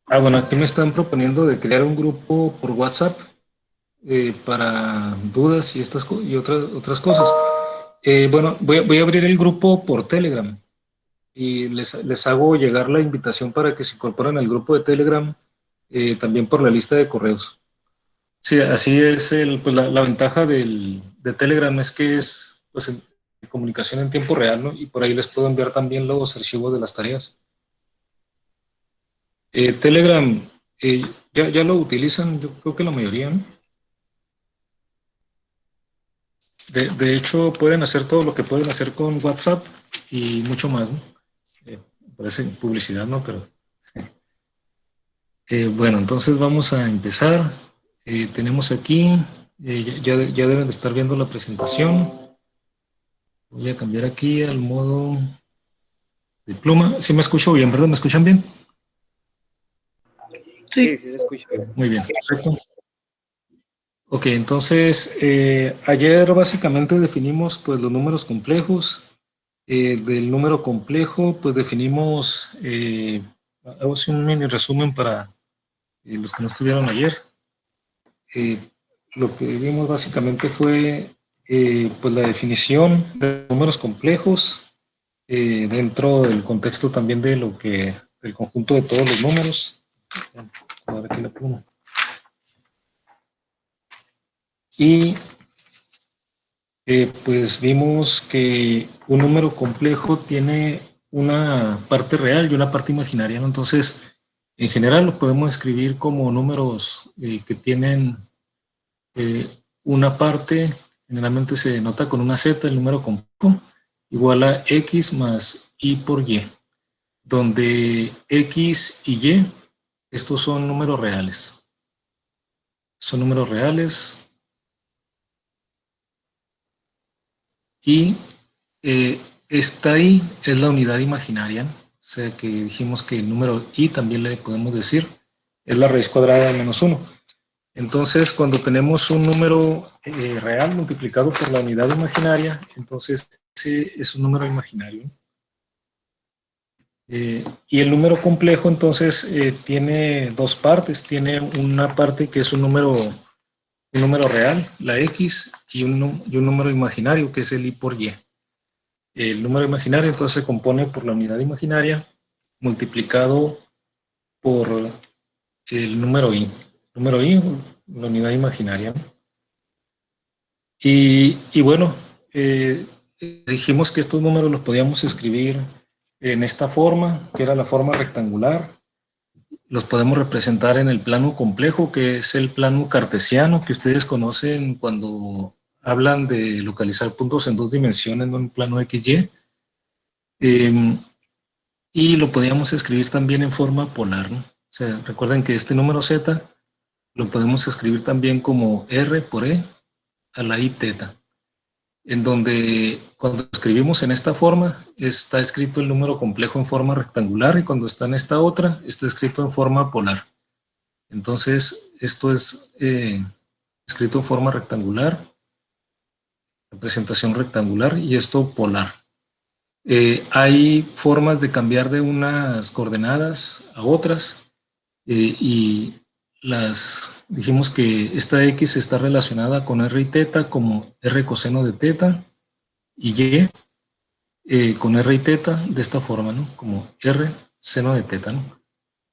Bueno, aquí me están proponiendo de crear un grupo por WhatsApp para dudas y y otras cosas. Bueno, voy a abrir el grupo por Telegram y les hago llegar la invitación para que se incorporen al grupo de Telegram, también por la lista de correos. Sí, así es pues la ventaja de Telegram es que es pues, comunicación en tiempo real, ¿no? Y por ahí les puedo enviar también los archivos de las tareas. Telegram, ya lo utilizan, yo creo que la mayoría, ¿no? De hecho, pueden hacer todo lo que pueden hacer con WhatsApp y mucho más, ¿no? Parece publicidad, ¿no? Pero bueno, entonces vamos a empezar. Tenemos aquí, ya deben de estar viendo la presentación. Voy a cambiar aquí al modo de pluma. Sí me escucho bien, ¿verdad? ¿Me escuchan bien? Sí, sí se escucha. Muy bien, perfecto. Ok, entonces ayer básicamente definimos pues los números complejos. Del número complejo pues definimos, hago así un mini resumen para los que no estuvieron ayer. Eh, lo que vimos básicamente fue pues la definición de números complejos dentro del contexto también del conjunto de todos los números. A ver, aquí la pluma. Y pues vimos que un número complejo tiene una parte real y una parte imaginaria, ¿no? Entonces, en general lo podemos escribir como números que tienen eh, una parte, generalmente se denota con una z, el número complejo, igual a x más y por y, donde x y y, estos son números reales. Son números reales y Eh, esta i es la unidad imaginaria, ¿no? O sea que dijimos que el número i también le podemos decir es la raíz cuadrada de menos uno. Entonces, cuando tenemos un número real multiplicado por la unidad imaginaria, entonces ese es un número imaginario. Y el número complejo, entonces, tiene dos partes. Tiene una parte que es un número real, la x, y un número imaginario, que es el i por y. El número imaginario entonces se compone por la unidad imaginaria multiplicado por el número i. Número i, la unidad imaginaria. Y bueno, dijimos que estos números los podíamos escribir en esta forma, que era la forma rectangular. Los podemos representar en el plano complejo, que es el plano cartesiano, que ustedes conocen cuando hablan de localizar puntos en dos dimensiones, en un plano XY. Y lo podíamos escribir también en forma polar, ¿no? O sea, recuerden que este número z lo podemos escribir también como r por e a la i teta, en donde cuando escribimos en esta forma está escrito el número complejo en forma rectangular y cuando está en esta otra está escrito en forma polar. Entonces, esto es escrito en forma rectangular, representación rectangular, y esto polar. Hay formas de cambiar de unas coordenadas a otras. Y dijimos que esta x está relacionada con r y teta como r coseno de teta y y con r y teta de esta forma, ¿no? Como r seno de teta, ¿no?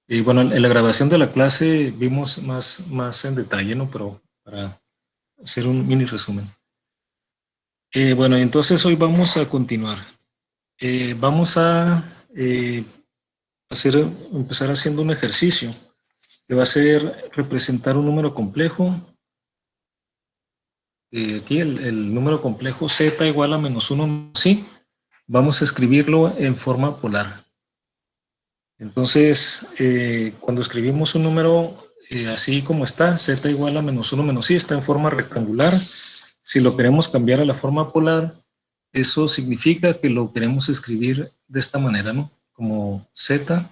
Y bueno, en la grabación de la clase vimos más en detalle, ¿no? Pero para hacer un mini resumen. Bueno, entonces hoy vamos a continuar. Vamos a empezar haciendo un ejercicio que va a ser representar un número complejo. Aquí el número complejo z igual a menos 1, sí, vamos a escribirlo en forma polar. Entonces, cuando escribimos un número así como está, z igual a menos 1 menos i, está en forma rectangular. Si lo queremos cambiar a la forma polar, eso significa que lo queremos escribir de esta manera, ¿no? Como z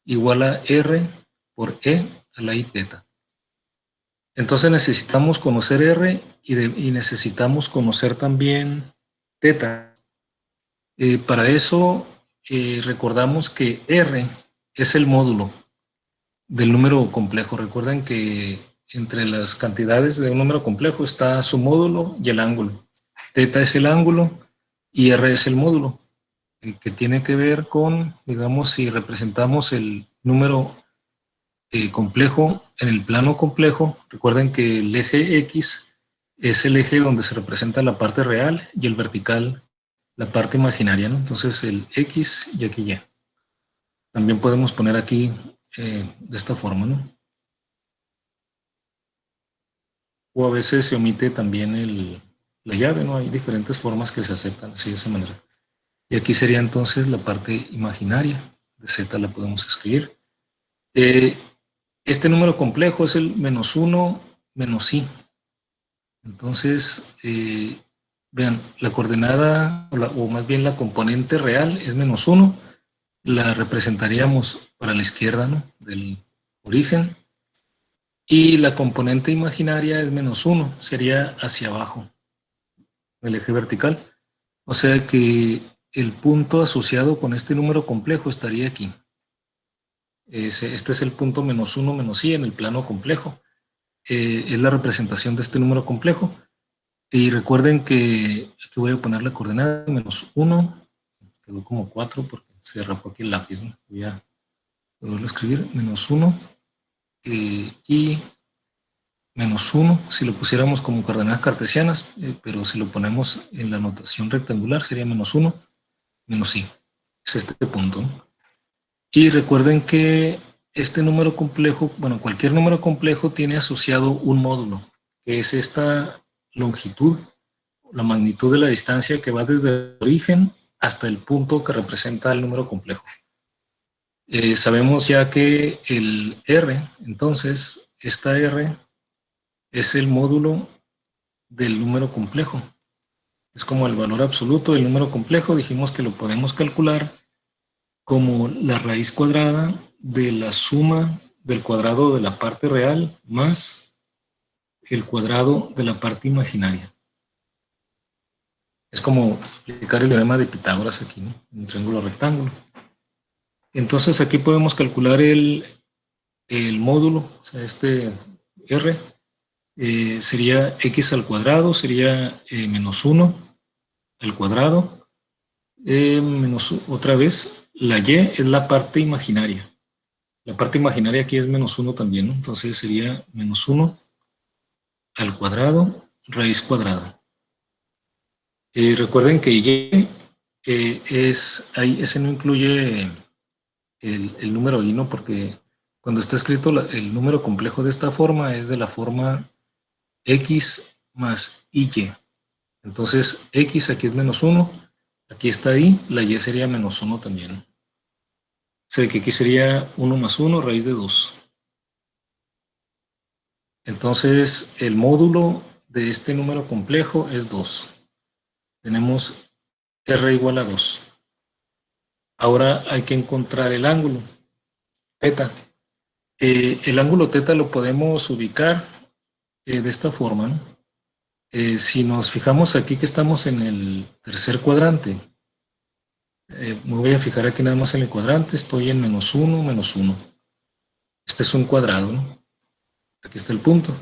igual a r por e a la i teta. Entonces necesitamos conocer R y necesitamos conocer también teta. Para eso recordamos que R es el módulo. del número complejo. Recuerden que entre las cantidades de un número complejo está su módulo y el ángulo. Teta es el ángulo y R es el módulo, que tiene que ver con, digamos, si representamos el número complejo en el plano complejo. Recuerden que el eje X es el eje donde se representa la parte real y el vertical la parte imaginaria, ¿no? Entonces el X y aquí Y. También podemos poner aquí de esta forma, ¿no? O a veces se omite también la llave, ¿no? Hay diferentes formas que se aceptan así de esa manera. Y aquí sería entonces la parte imaginaria de Z, la podemos escribir. Este número complejo es el -1 menos I. Entonces, vean, la coordenada, o más bien la componente real es -1. La representaríamos para la izquierda, ¿no? Del origen. Y la componente imaginaria es -1, sería hacia abajo, el eje vertical. O sea que el punto asociado con este número complejo estaría aquí. Este es el punto -1 menos I en el plano complejo. Es la representación de este número complejo. Y recuerden que aquí voy a poner la coordenada -1, quedó como 4 porque se derrapó aquí el lápiz, ¿no? Voy a volverlo a escribir, -1 y -1, si lo pusiéramos como coordenadas cartesianas, pero si lo ponemos en la notación rectangular sería -1 menos I. Es este punto, ¿no? Y recuerden que este número complejo, bueno, cualquier número complejo tiene asociado un módulo, que es esta longitud, la magnitud de la distancia que va desde el origen hasta el punto que representa el número complejo. Sabemos ya que el R, entonces, esta R es el módulo del número complejo. Es como el valor absoluto del número complejo. Dijimos que lo podemos calcular como la raíz cuadrada de la suma del cuadrado de la parte real más el cuadrado de la parte imaginaria. Es como explicar el teorema de Pitágoras aquí, ¿no? En un triángulo rectángulo. Entonces aquí podemos calcular el módulo, o sea, este R, sería x al cuadrado, sería -1 al cuadrado, menos otra vez, la y es la parte imaginaria. La parte imaginaria aquí es -1 también, ¿no? Entonces sería -1 al cuadrado, raíz cuadrada. Recuerden que y ese no incluye el número i, ¿no? Porque cuando está escrito el número complejo de esta forma es de la forma x más y. Entonces x aquí es -1, aquí está i, la y sería -1 también. O sea que aquí sería 1 más 1, raíz de 2. Entonces el módulo de este número complejo es 2. Tenemos r igual a 2. Ahora hay que encontrar el ángulo, teta. El ángulo teta lo podemos ubicar de esta forma, ¿no? Si nos fijamos aquí que estamos en el tercer cuadrante, me voy a fijar aquí nada más en el cuadrante, estoy en -1, -1. Este es un cuadrado, ¿no? Aquí está el punto.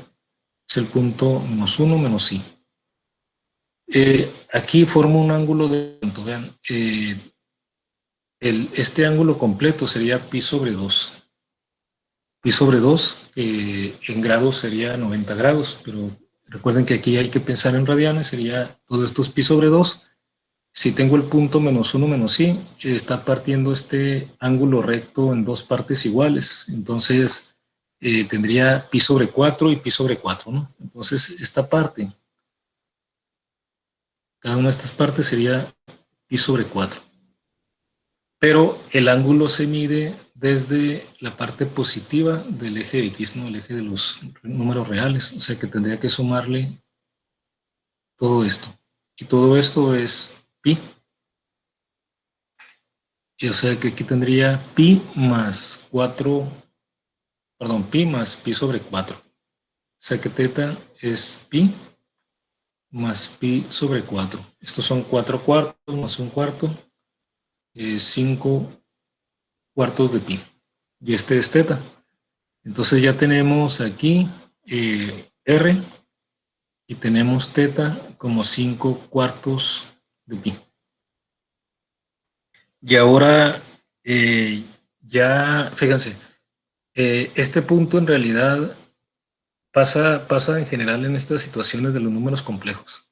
Es el punto -1 menos i. Aquí formo un ángulo de... Vean, este ángulo completo sería pi sobre 2. Pi sobre 2 en grados sería 90 grados, pero recuerden que aquí hay que pensar en radianes, sería todo esto es pi sobre 2. Si tengo el punto -1 menos i, está partiendo este ángulo recto en dos partes iguales, entonces tendría pi sobre 4 y pi sobre 4, ¿no? Entonces esta parte, cada una de estas partes sería pi sobre 4. Pero el ángulo se mide desde la parte positiva del eje X, ¿no? El eje de los números reales, o sea que tendría que sumarle todo esto. Y todo esto es pi. Y o sea que aquí tendría pi más 4, perdón, pi más pi sobre 4. O sea que teta es pi más pi sobre 4. Estos son 4 cuartos más un cuarto, 5 cuartos de pi. Y este es teta. Entonces ya tenemos aquí R y tenemos teta como 5/4 de pi. Y ahora ya, fíjense, este punto en realidad pasa en general en estas situaciones de los números complejos.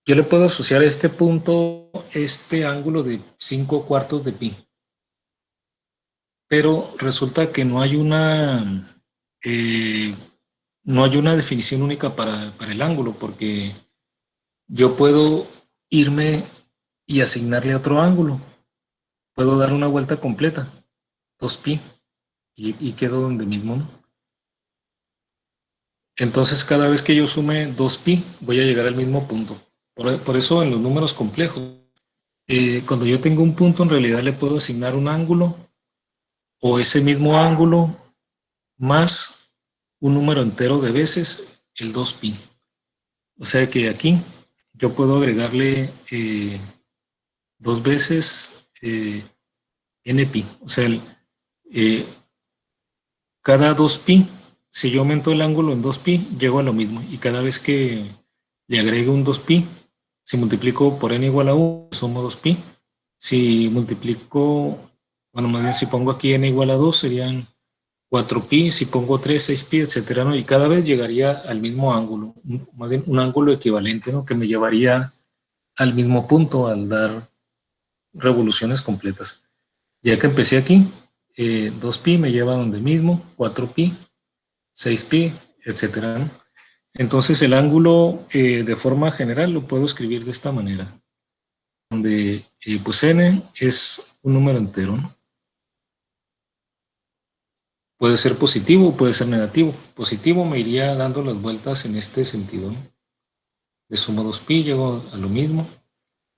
Yo le puedo asociar a este punto este ángulo de 5/4 de pi, pero resulta que eh, no hay una definición única para el ángulo, porque yo puedo irme y asignarle otro ángulo. Puedo dar una vuelta completa, 2pi, y quedo donde mismo, ¿no? Entonces, cada vez que yo sume 2pi, voy a llegar al mismo punto. Por eso, en los números complejos, cuando yo tengo un punto, en realidad le puedo asignar un ángulo o ese mismo ángulo más un número entero de veces el 2pi. O sea que aquí yo puedo agregarle 2 veces npi. O sea, eh, cada 2pi, si yo aumento el ángulo en 2pi, llego a lo mismo. Y cada vez que le agrego un 2pi, si multiplico por n igual a 1, sumo 2pi. Si multiplico, bueno, más bien si pongo aquí n igual a 2, serían 4pi. Si pongo 3, 6pi, etcétera, ¿no? Y cada vez llegaría al mismo ángulo, más bien un ángulo equivalente, ¿no? Que me llevaría al mismo punto al dar revoluciones completas. Ya que empecé aquí, 2pi me lleva a donde mismo, 4pi, 6pi, etcétera, ¿no? Entonces el ángulo de forma general lo puedo escribir de esta manera, donde pues n es un número entero, ¿no? Puede ser positivo o puede ser negativo. Positivo me iría dando las vueltas en este sentido, ¿no? Le sumo 2pi, llego a lo mismo,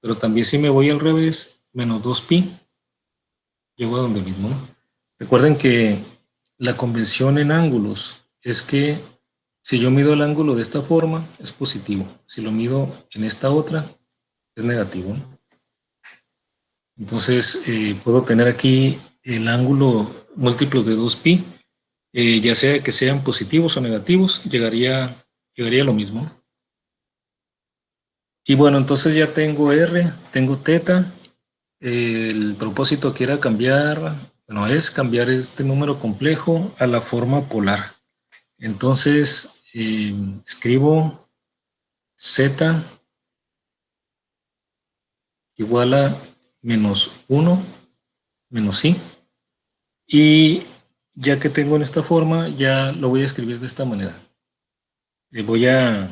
pero también si me voy al revés, menos 2pi, llego a donde mismo, ¿no? Recuerden que la convención en ángulos es que si yo mido el ángulo de esta forma, es positivo. Si lo mido en esta otra, es negativo, ¿no? Entonces, puedo tener aquí el ángulo múltiplos de 2pi, ya sea que sean positivos o negativos, llegaría a lo mismo. Y bueno, entonces ya tengo R, tengo teta. El propósito que era cambiar, bueno, es cambiar este número complejo a la forma polar. Entonces, escribo z igual a -1 menos i. Y ya que tengo en esta forma, ya lo voy a escribir de esta manera. Voy a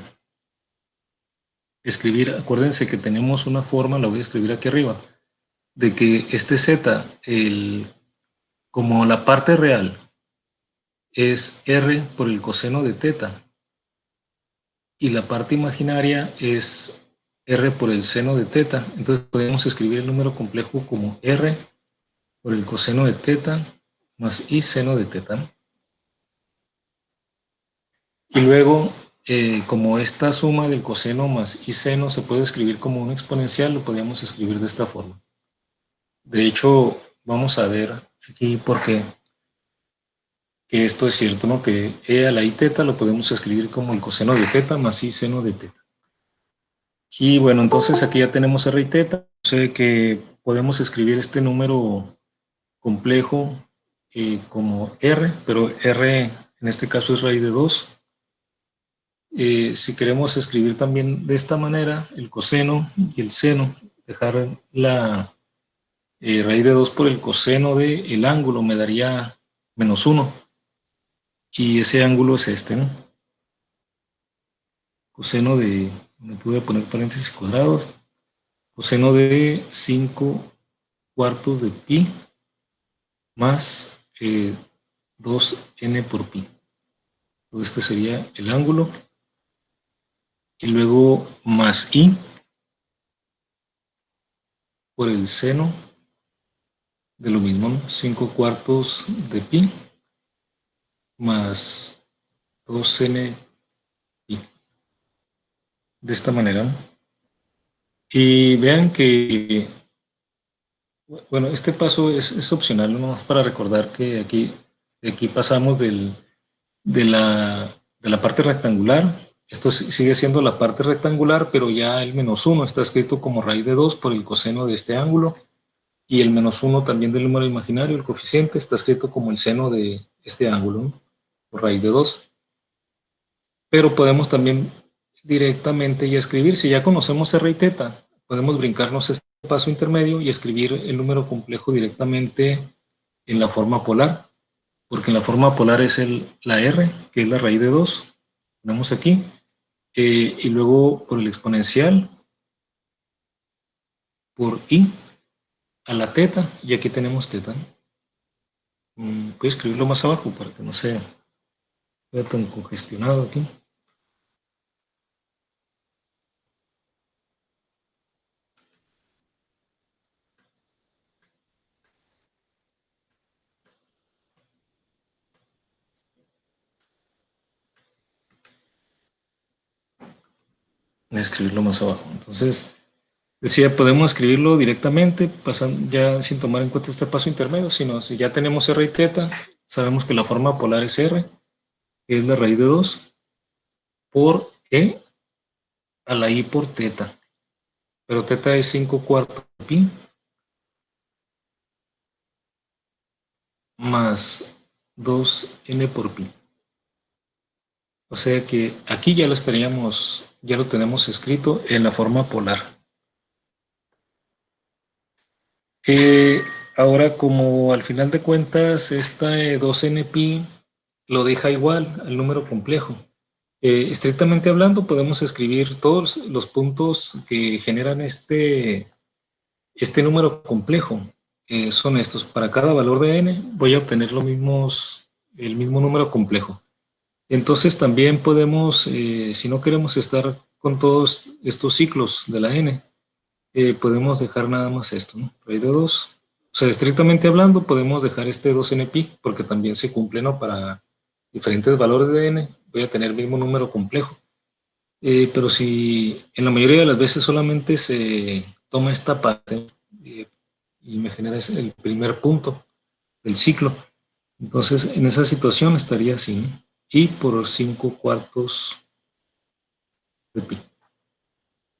escribir, acuérdense que tenemos una forma, la voy a escribir aquí arriba, de que este z, como la parte real es r por el coseno de teta, y la parte imaginaria es r por el seno de teta. Entonces podemos escribir el número complejo como r por el coseno de teta más i seno de teta. Y luego, como esta suma del coseno más i seno se puede escribir como una exponencial, lo podríamos escribir de esta forma. De hecho, vamos a ver aquí por qué que esto es cierto, ¿no? Que e a la i teta lo podemos escribir como el coseno de teta más i seno de teta. Y bueno, entonces aquí ya tenemos r y teta. Sé que podemos escribir este número complejo como r, pero r en este caso es raíz de 2. Si queremos escribir también de esta manera, el coseno y el seno, dejar la raíz de 2 por el coseno del ángulo me daría -1. Y ese ángulo es este, ¿no? Coseno de, me voy a poner paréntesis cuadrados, coseno de 5/4 de pi más 2n por pi. Este sería el ángulo. Y luego más i por el seno de lo mismo, ¿no? 5/4 de pi más 2n pi. De esta manera, ¿no? Y vean que, bueno, este paso es opcional, ¿no? Para recordar que aquí Aquí pasamos de la parte rectangular. Esto sigue siendo la parte rectangular, pero ya el -1 está escrito como raíz de 2 por el coseno de este ángulo. Y el -1 también del número imaginario, el coeficiente, está escrito como el seno de este ángulo, ¿no? Por raíz de 2. Pero podemos también directamente ya escribir, si ya conocemos r y teta, podemos brincarnos este paso intermedio y escribir el número complejo directamente en la forma polar, porque en la forma polar es la r, que es la raíz de 2, ponemos aquí, y luego por el exponencial, por i a la teta, y aquí tenemos teta, ¿no? Voy a escribirlo más abajo para que no sea tan congestionado aquí. Voy a escribirlo más abajo. Entonces, decía, podemos escribirlo directamente, ya sin tomar en cuenta este paso intermedio, sino si ya tenemos r y teta, sabemos que la forma polar es r, que es la raíz de 2, por e a la i por teta. Pero teta es 5/4 pi más 2n por pi. O sea que aquí ya ya lo tenemos escrito en la forma polar. Ahora, como al final de cuentas, esta 2n pi lo deja igual al número complejo. Estrictamente hablando, podemos escribir todos los puntos que generan este número complejo. Son estos. Para cada valor de n voy a obtener el mismo número complejo. Entonces también podemos, si no queremos estar con todos estos ciclos de la n, podemos dejar nada más esto, ¿no? Raíz de 2. O sea, estrictamente hablando, podemos dejar este 2n pi, porque también se cumple, ¿no? Para diferentes valores de n, voy a tener el mismo número complejo. Pero si en la mayoría de las veces solamente se toma esta parte y me genera el primer punto del ciclo, entonces en esa situación estaría así, ¿no? Y por 5/4 de pi,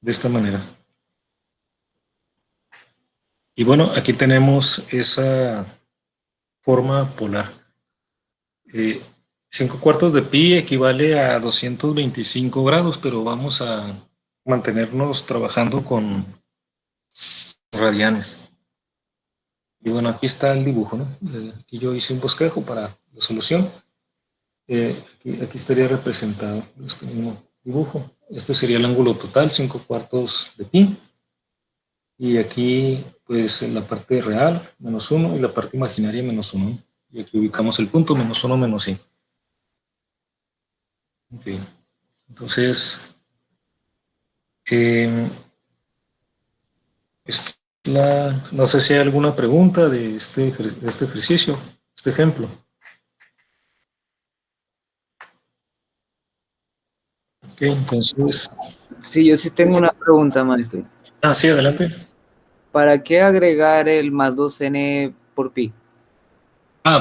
de esta manera. Y bueno, aquí tenemos esa forma polar. 5/4 de pi equivale a 225 grados, pero vamos a mantenernos trabajando con radianes. Y bueno, aquí está el dibujo, ¿no? Aquí yo hice un bosquejo para la solución. Aquí estaría representado este mismo dibujo. Este sería el ángulo total, 5/4 de pi. Y aquí, pues, en la parte real, -1, y la parte imaginaria, -1. Y aquí ubicamos el punto, -1, -i. Okay. Entonces, eh, no sé si hay alguna pregunta de este ejercicio, este ejemplo. Ok, entonces... Sí, yo sí tengo una pregunta, maestro. Sí, adelante. ¿Para qué agregar el más 2n por pi?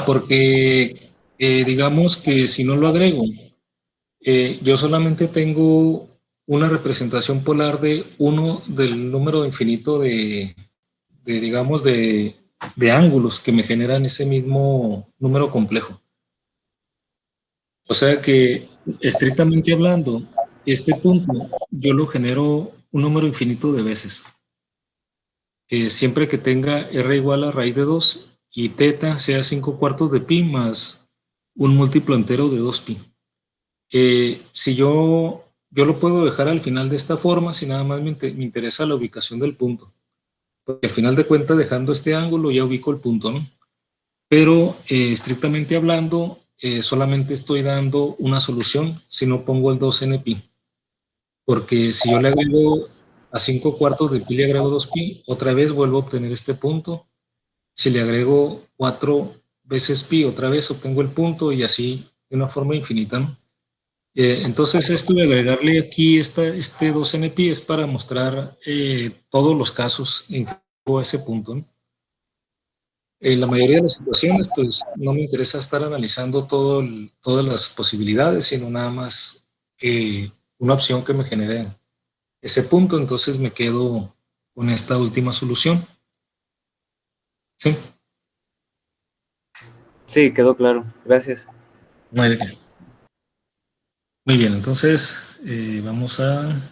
Porque digamos que si no lo agrego, yo solamente tengo una representación polar de uno del número infinito digamos, de ángulos que me generan ese mismo número complejo. O sea que, estrictamente hablando, este punto yo lo genero un número infinito de veces. Siempre que tenga r igual a raíz de 2 y teta sea 5/4 de pi más un múltiplo entero de 2pi. Si yo lo puedo dejar al final de esta forma, si nada más me interesa la ubicación del punto. Porque al final de cuentas, dejando este ángulo, ya ubico el punto, ¿no? Pero estrictamente hablando, solamente estoy dando una solución si no pongo el 2n pi. Porque si yo le agrego a 5/4 de pi, le agrego 2pi, otra vez vuelvo a obtener este punto. Si le agrego 4 veces pi, otra vez obtengo el punto y así de una forma infinita, ¿no? Entonces esto de agregarle aquí este 2n pi es para mostrar todos los casos en que hubo ese punto, ¿no? En la mayoría de las situaciones, pues no me interesa estar analizando todas las posibilidades, sino nada más una opción que me genere ese punto, entonces me quedo con esta última solución. Sí, Sí, quedó claro. Gracias. no hay de qué. Muy bien, entonces vamos a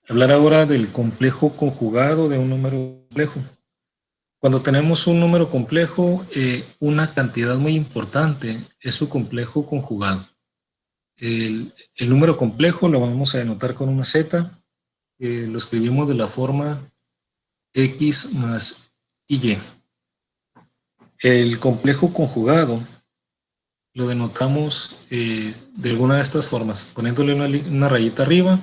hablar ahora del complejo conjugado de un número complejo. Cuando tenemos un número complejo, una cantidad muy importante es su complejo conjugado. El número complejo lo vamos a denotar con una Z, lo escribimos de la forma X más Y. El complejo conjugado lo denotamos de alguna de estas formas, poniéndole una rayita arriba,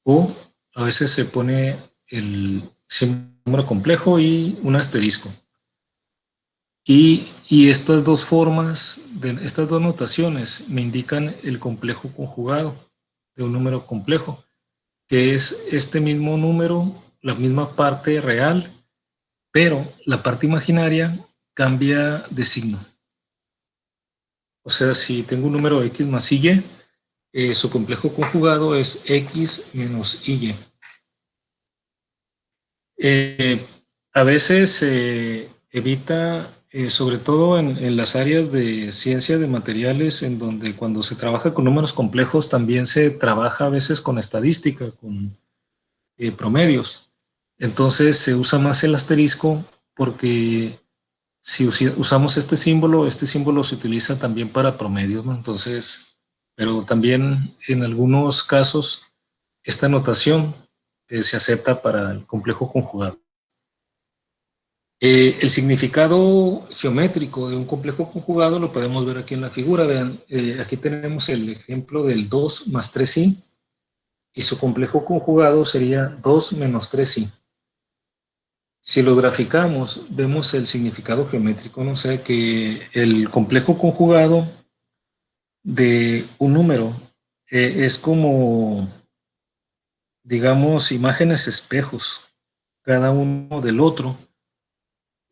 o a veces se pone el número complejo y un asterisco. Y estas dos formas, estas dos notaciones me indican el complejo conjugado de un número complejo, que es este mismo número, la misma parte real, pero la parte imaginaria cambia de signo. O sea, si tengo un número x más y, su complejo conjugado es x menos y. Eh, a veces se evita, sobre todo en las áreas de ciencia de materiales, en donde cuando se trabaja con números complejos también se trabaja a veces con estadística, con promedios. Entonces se usa más el asterisco porque si usamos este símbolo se utiliza también para promedios, ¿no? Entonces, pero también en algunos casos esta notación se acepta para el complejo conjugado. El significado geométrico de un complejo conjugado lo podemos ver aquí en la figura. Vean, aquí tenemos el ejemplo del 2 más 3i y su complejo conjugado sería 2 menos 3i. Si lo graficamos, vemos el significado geométrico, ¿no? O sea que el complejo conjugado de un número es como, digamos, imágenes espejos, cada uno del otro,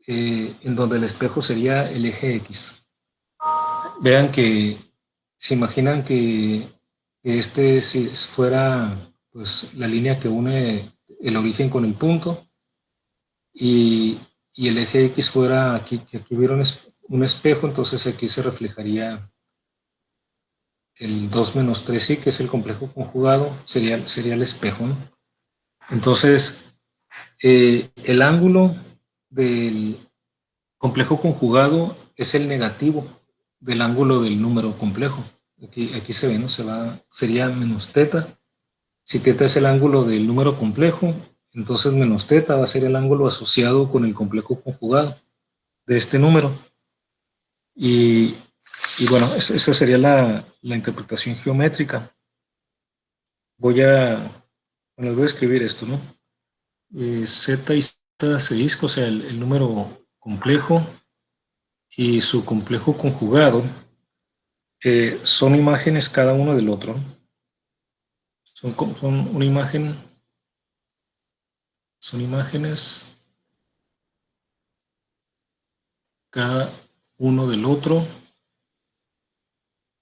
en donde el espejo sería el eje X. Vean que se imaginan que si fuera pues, la línea que une el origen con el punto y, y el eje X fuera aquí, que aquí hubiera un espejo, entonces aquí se reflejaría el 2 menos 3i, que es el complejo conjugado, sería el espejo, ¿no? Entonces, el ángulo del complejo conjugado es el negativo del ángulo del número complejo. Aquí se ve, ¿no? Sería menos teta. Si teta es el ángulo del número complejo, entonces menos teta va a ser el ángulo asociado con el complejo conjugado de este número. Y, bueno, esa sería la interpretación geométrica. Bueno, voy a escribir esto, ¿no? Z y Z asterisco, o sea, el número complejo y su complejo conjugado son imágenes cada uno del otro, ¿no? Son una imagen, son imágenes cada uno del otro,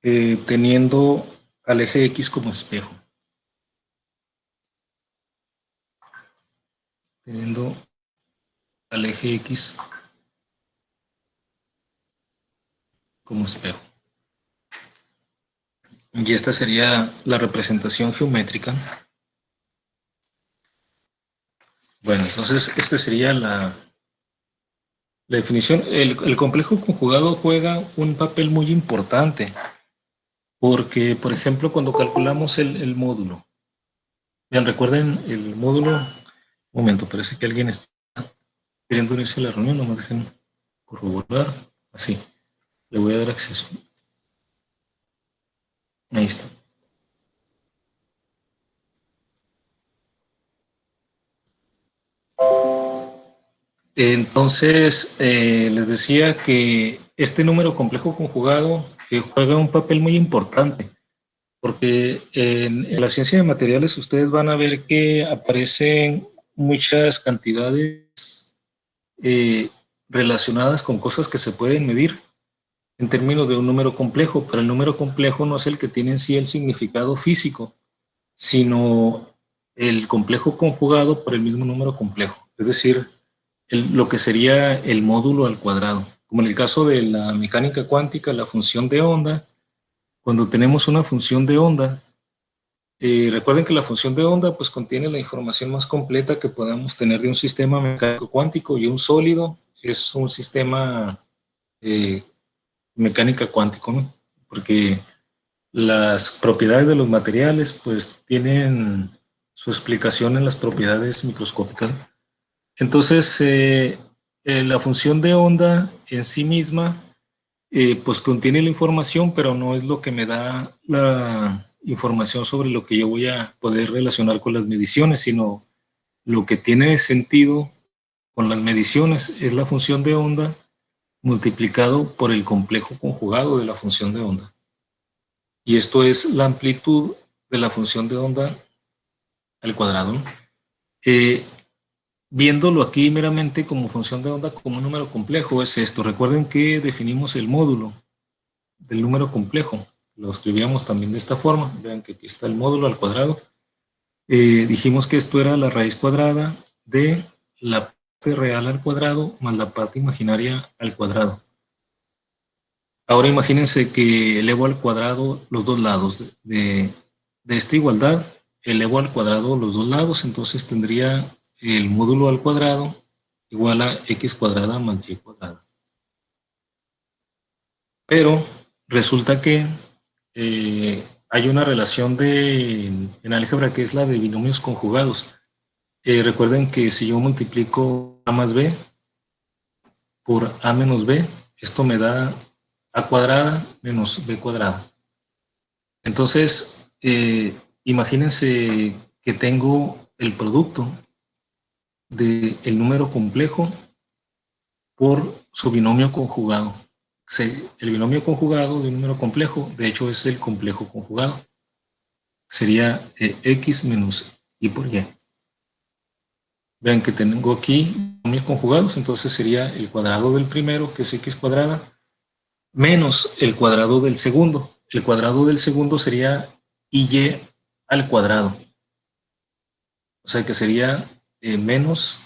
teniendo al eje X como espejo. Teniendo al eje X como espejo. Y esta sería la representación geométrica. Bueno, entonces esta sería la definición. El complejo conjugado juega un papel muy importante porque, por ejemplo, cuando calculamos el módulo, bien, recuerden el módulo, un momento, parece que alguien está queriendo unirse a la reunión, no me dejen corroborar, así, le voy a dar acceso. Ahí está. Entonces, les decía que este número complejo conjugado juega un papel muy importante, porque en la ciencia de materiales ustedes van a ver que aparecen muchas cantidades relacionadas con cosas que se pueden medir en términos de un número complejo, pero el número complejo no es el que tiene en sí el significado físico, sino el complejo conjugado por el mismo número complejo, es decir, lo que sería el módulo al cuadrado. Como en el caso de la mecánica cuántica, la función de onda, cuando tenemos una función de onda, recuerden que la función de onda pues contiene la información más completa que podamos tener de un sistema mecánico cuántico, y un sólido es un sistema eh, mecánica cuántico, ¿no? Porque las propiedades de los materiales pues tienen su explicación en las propiedades microscópicas. Entonces, la función de onda en sí misma pues contiene la información, pero no es lo que me da la información sobre lo que yo voy a poder relacionar con las mediciones, sino lo que tiene sentido con las mediciones es la función de onda multiplicado por el complejo conjugado de la función de onda. Y esto es la amplitud de la función de onda al cuadrado, ¿no? Viéndolo aquí meramente como función de onda como un número complejo es esto. Recuerden que definimos el módulo del número complejo. Lo escribíamos también de esta forma. Vean que aquí está el módulo al cuadrado. Dijimos que esto era la raíz cuadrada de la parte real al cuadrado más la parte imaginaria al cuadrado. Ahora imagínense que elevo al cuadrado los dos lados de esta igualdad. Elevo al cuadrado los dos lados, entonces tendría el módulo al cuadrado igual a x cuadrada más y cuadrada. Pero resulta que hay una relación en álgebra que es la de binomios conjugados. Recuerden que si yo multiplico a más b por a menos b, esto me da a cuadrada menos b cuadrada. Entonces, imagínense que tengo el producto del número complejo por su binomio conjugado. El binomio conjugado de un número complejo, de hecho, es el complejo conjugado. Sería x menos y por y. Vean que tengo aquí binomios conjugados, entonces sería el cuadrado del primero, que es x cuadrada, menos el cuadrado del segundo. El cuadrado del segundo sería y al cuadrado. O sea que sería menos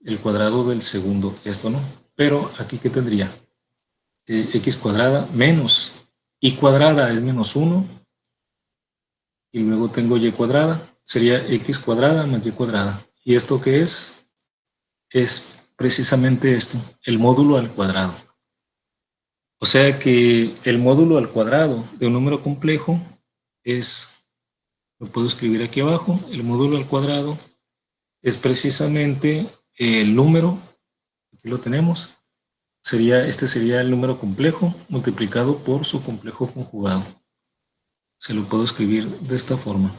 el cuadrado del segundo, esto no. Pero aquí, ¿qué tendría? X cuadrada menos y cuadrada es menos 1. Y luego tengo y cuadrada. Sería x cuadrada más y cuadrada. ¿Y esto qué es? Es precisamente esto, el módulo al cuadrado. O sea que el módulo al cuadrado de un número complejo es, lo puedo escribir aquí abajo, el módulo al cuadrado es precisamente el número, aquí lo tenemos, este sería el número complejo multiplicado por su complejo conjugado. Se lo puedo escribir de esta forma.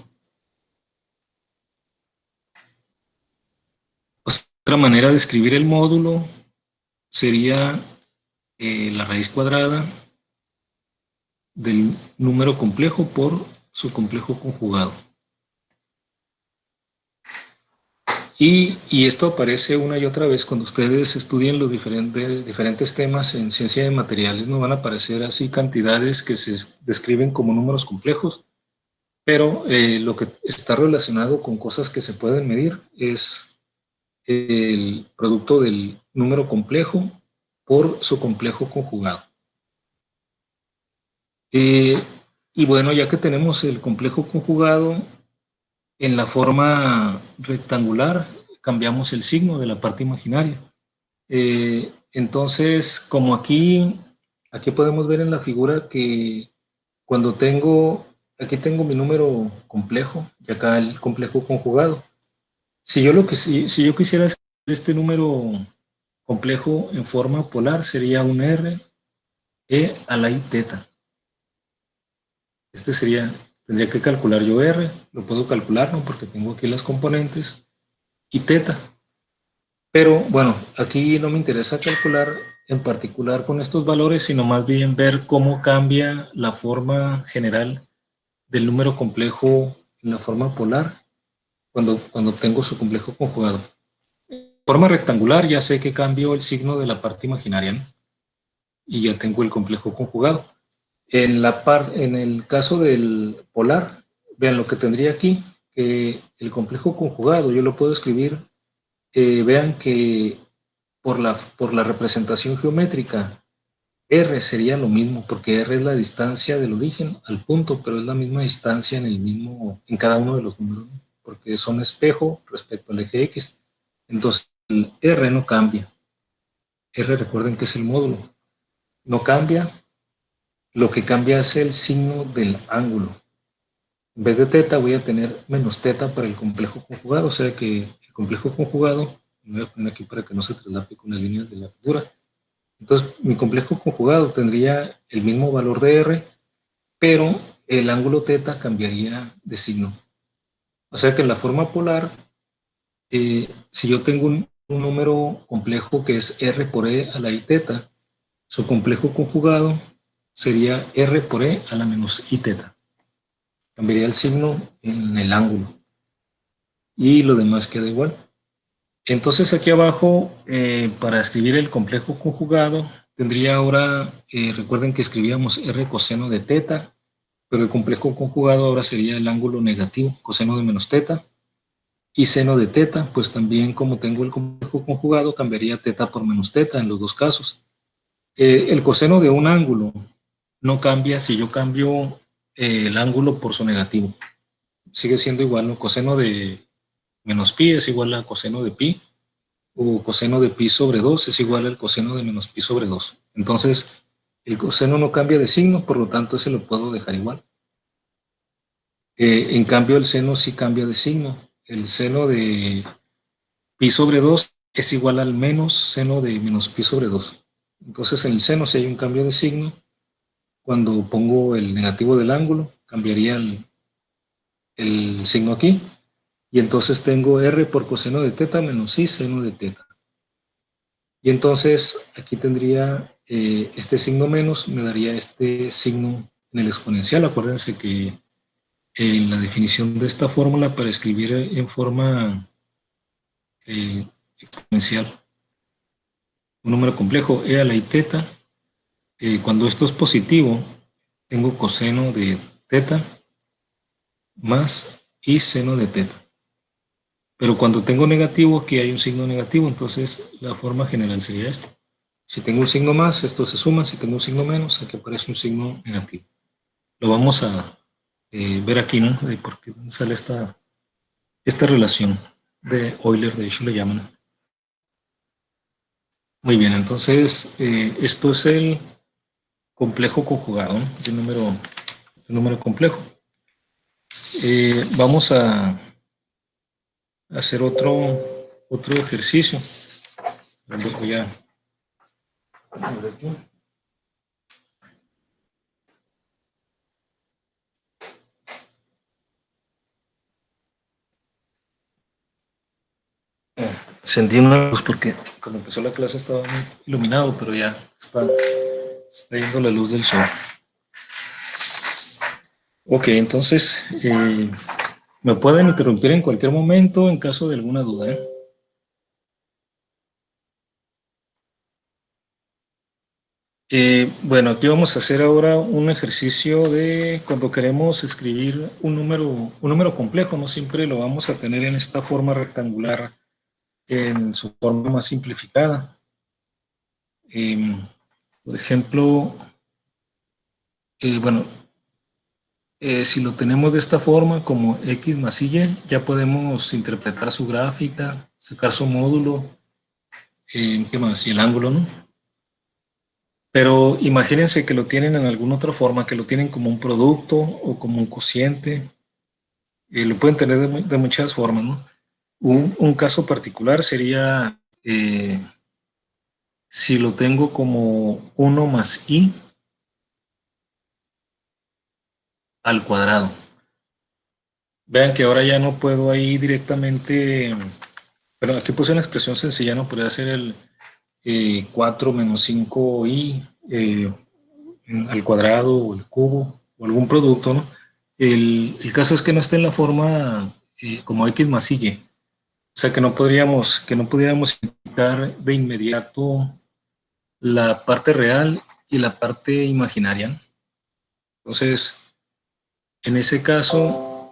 Otra manera de escribir el módulo sería la raíz cuadrada del número complejo por su complejo conjugado. Y esto aparece una y otra vez cuando ustedes estudien los diferentes temas en ciencia de materiales. No van a aparecer así cantidades que se describen como números complejos, pero lo que está relacionado con cosas que se pueden medir es el producto del número complejo por su complejo conjugado. Y bueno, ya que tenemos el complejo conjugado en la forma rectangular, cambiamos el signo de la parte imaginaria. Entonces, como aquí podemos ver en la figura que cuando aquí tengo mi número complejo y acá el complejo conjugado. Si yo quisiera escribir este número complejo en forma polar, sería un r e a la i teta. Tendría que calcular yo r, lo puedo calcular, ¿no? Porque tengo aquí las componentes, y teta. Pero bueno, aquí no me interesa calcular en particular con estos valores, sino más bien ver cómo cambia la forma general del número complejo en la forma polar cuando tengo su complejo conjugado. Forma rectangular, ya sé que cambio el signo de la parte imaginaria, ¿no? Y ya tengo el complejo conjugado. En el caso del polar, vean lo que tendría aquí, que el complejo conjugado yo lo puedo escribir, vean que por la representación geométrica, R sería lo mismo, porque R es la distancia del origen al punto, pero es la misma distancia en cada uno de los números, ¿no? Porque son espejo respecto al eje X. Entonces, el R no cambia. R, recuerden que es el módulo. No cambia. Lo que cambia es el signo del ángulo. En vez de teta voy a tener menos teta para el complejo conjugado, o sea que el complejo conjugado, me voy a poner aquí para que no se traslape con las líneas de la figura. Entonces, mi complejo conjugado tendría el mismo valor de R, pero el ángulo teta cambiaría de signo. O sea que en la forma polar, si yo tengo un número complejo que es R por E a la I teta, su complejo conjugado sería R por E a la menos I teta. Cambiaría el signo en el ángulo. Y lo demás queda igual. Entonces aquí abajo, para escribir el complejo conjugado, tendría ahora, recuerden que escribíamos R coseno de teta, pero el complejo conjugado ahora sería el ángulo negativo, coseno de menos teta, y seno de teta, pues también como tengo el complejo conjugado, cambiaría teta por menos teta en los dos casos. El coseno de un ángulo no cambia si yo cambio el ángulo por su negativo. Sigue siendo igual, ¿no? Coseno de menos pi es igual a coseno de pi, o coseno de pi sobre 2 es igual al coseno de menos pi sobre 2. Entonces, el coseno no cambia de signo, por lo tanto, ese lo puedo dejar igual. En cambio, el seno sí cambia de signo. El seno de pi sobre 2 es igual al menos seno de menos pi sobre 2. Entonces, en el seno, si hay un cambio de signo, cuando pongo el negativo del ángulo, cambiaría el signo aquí. Y entonces tengo R por coseno de teta menos I seno de teta. Y entonces aquí tendría este signo menos, me daría este signo en el exponencial. Acuérdense que en la definición de esta fórmula para escribir en forma exponencial un número complejo e a la i teta, cuando esto es positivo, tengo coseno de teta más i seno de teta. Pero cuando tengo negativo, aquí hay un signo negativo, entonces la forma general sería esto. Si tengo un signo más, esto se suma. Si tengo un signo menos, aquí aparece un signo negativo. Lo vamos a ver aquí, ¿no? De por qué sale esta relación de Euler, de hecho le llaman. Muy bien, entonces esto es el complejo conjugado, ¿no? De número complejo. Vamos a hacer otro ejercicio. Voy a ver aquí. Sentí una luz porque cuando empezó la clase estaba muy iluminado, pero ya está yendo la luz del sol. Ok, entonces me pueden interrumpir en cualquier momento en caso de alguna duda, ¿eh? Bueno, aquí vamos a hacer ahora un ejercicio de cuando queremos escribir un número complejo, no siempre lo vamos a tener en esta forma rectangular en su forma más simplificada. Por ejemplo, bueno, si lo tenemos de esta forma como X más Y, ya podemos interpretar su gráfica, sacar su módulo, ¿qué más? Y el ángulo, ¿no? Pero imagínense que lo tienen en alguna otra forma, que lo tienen como un producto o como un cociente. Lo pueden tener de muchas formas, ¿no? Un caso particular sería si lo tengo como 1 más i al cuadrado. Vean que ahora ya no puedo ahí directamente, pero aquí puse una expresión sencilla, no podría ser el 4 menos 5i al cuadrado o el cubo o algún producto, ¿no? El caso es que no esté en la forma como x más y. O sea, que no pudiéramos identificar de inmediato la parte real y la parte imaginaria. Entonces, en ese caso,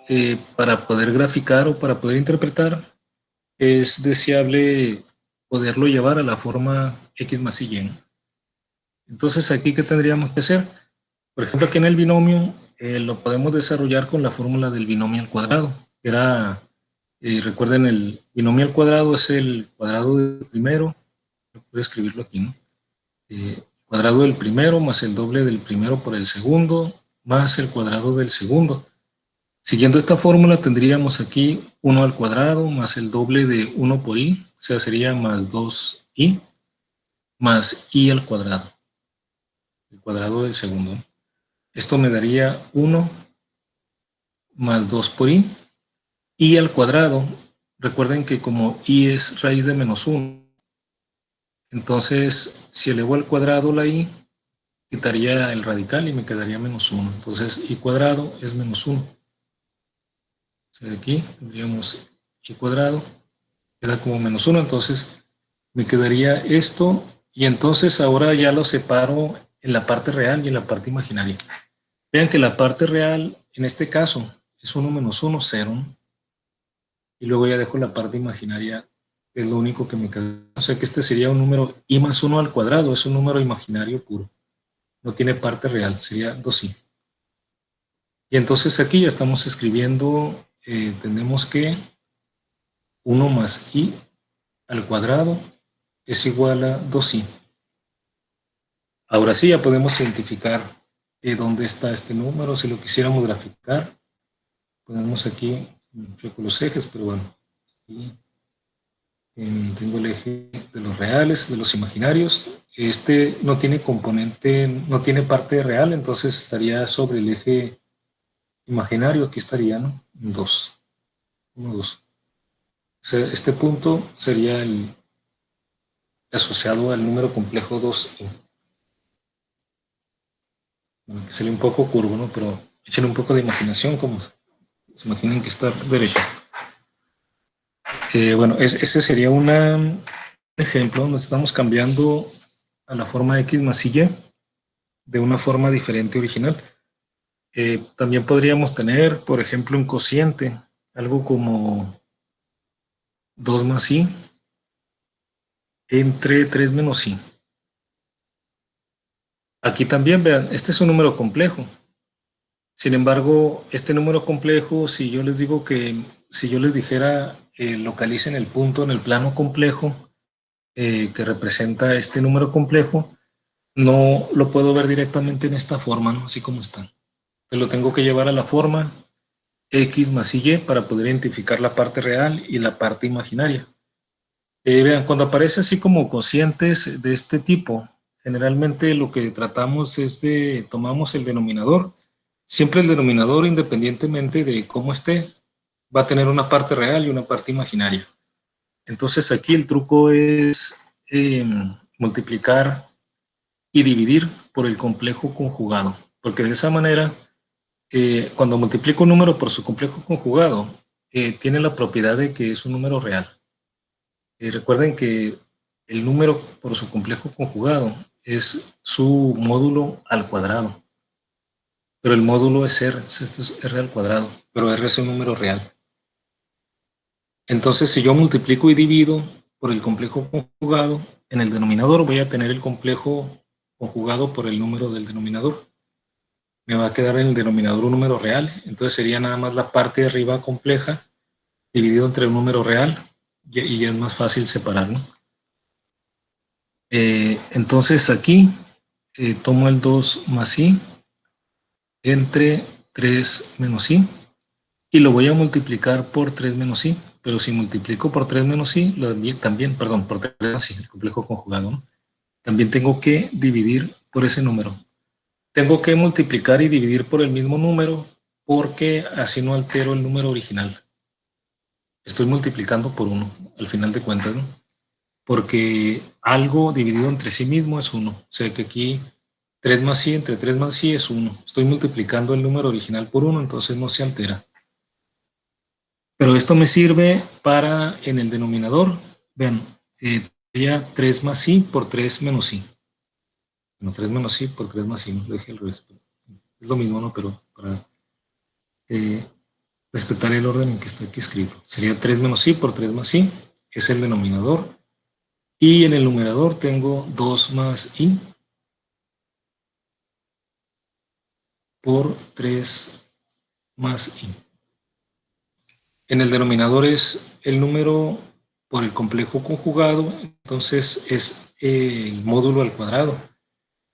para poder graficar o para poder interpretar, es deseable poderlo llevar a la forma x más y, ¿no? Entonces, aquí, ¿qué tendríamos que hacer? Por ejemplo, aquí en el binomio lo podemos desarrollar con la fórmula del binomio al cuadrado. Era, recuerden, el binomio al cuadrado es el cuadrado del primero, voy a escribirlo aquí, ¿no? Cuadrado del primero más el doble del primero por el segundo más el cuadrado del segundo. Siguiendo esta fórmula tendríamos aquí 1 al cuadrado más el doble de 1 por i, o sea, sería más 2i más i al cuadrado, el cuadrado del segundo. Esto me daría 1 más 2 por i al cuadrado. Recuerden que como i es raíz de menos 1, entonces si elevo al cuadrado la i, quitaría el radical y me quedaría menos 1. Entonces i cuadrado es menos 1. O sea, de aquí tendríamos i cuadrado, queda como menos 1, entonces me quedaría esto, y entonces ahora ya lo separo en la parte real y en la parte imaginaria. Vean que la parte real, en este caso, es 1 menos 1, 0, y luego ya dejo la parte imaginaria, que es lo único que me queda. O sea que este sería un número i más 1 al cuadrado, es un número imaginario puro, no tiene parte real, sería 2i. Y entonces aquí ya estamos escribiendo, tenemos que 1 más i al cuadrado es igual a 2i. Ahora sí ya podemos identificar dónde está este número. Si lo quisiéramos graficar, ponemos aquí, con los ejes, pero bueno, aquí tengo el eje de los reales, de los imaginarios. Este no tiene componente, no tiene parte real, entonces estaría sobre el eje imaginario. Aquí estaría, ¿no? 2. 1, 2. O sea, este punto sería el asociado al número complejo 2i. Bueno, que sería un poco curvo, ¿no? Pero echen un poco de imaginación, como se imaginen que está derecho. Bueno, ese sería un ejemplo donde estamos cambiando a la forma x más y de una forma diferente original. También podríamos tener, por ejemplo, un cociente, algo como 2 más i entre 3 menos i. Aquí también, vean, este es un número complejo. Sin embargo, este número complejo, si yo les digo si yo les dijera, localicen el punto en el plano complejo que representa este número complejo, no lo puedo ver directamente en esta forma, ¿no? Así como está. Entonces lo tengo que llevar a la forma x más y para poder identificar la parte real y la parte imaginaria. Vean, cuando aparece así como cocientes de este tipo, generalmente lo que tratamos es tomamos el denominador. Siempre el denominador, independientemente de cómo esté, va a tener una parte real y una parte imaginaria. Entonces aquí el truco es multiplicar y dividir por el complejo conjugado, porque de esa manera, cuando multiplico un número por su complejo conjugado, tiene la propiedad de que es un número real. Recuerden que el número por su complejo conjugado es su módulo al cuadrado, pero el módulo es R, esto es R al cuadrado, pero R es un número real. Entonces, si yo multiplico y divido por el complejo conjugado, en el denominador voy a tener el complejo conjugado por el número del denominador. Me va a quedar en el denominador un número real, entonces sería nada más la parte de arriba compleja dividido entre un número real, y ya es más fácil separar, ¿no? Entonces aquí tomo el 2 más i entre 3 menos i y lo voy a multiplicar por 3 menos i, pero si multiplico por 3 menos i, también, perdón, por 3 menos i, el complejo conjugado, ¿no? También tengo que dividir por ese número. Tengo que multiplicar y dividir por el mismo número porque así no altero el número original. Estoy multiplicando por 1, al final de cuentas, ¿no? Porque algo dividido entre sí mismo es 1. O sea que aquí 3 más i entre 3 más i es 1. Estoy multiplicando el número original por 1, entonces no se altera. Pero esto me sirve para, en el denominador, vean, sería 3 más i por 3 menos i. Bueno, 3 menos i por 3 más i, no lo dejé al revés. Es lo mismo, ¿no? Pero para respetar el orden en que está aquí escrito. Sería 3 menos i por 3 más i, es el denominador. Y en el numerador tengo 2 más i por 3 más i. En el denominador es el número por el complejo conjugado, entonces es el módulo al cuadrado.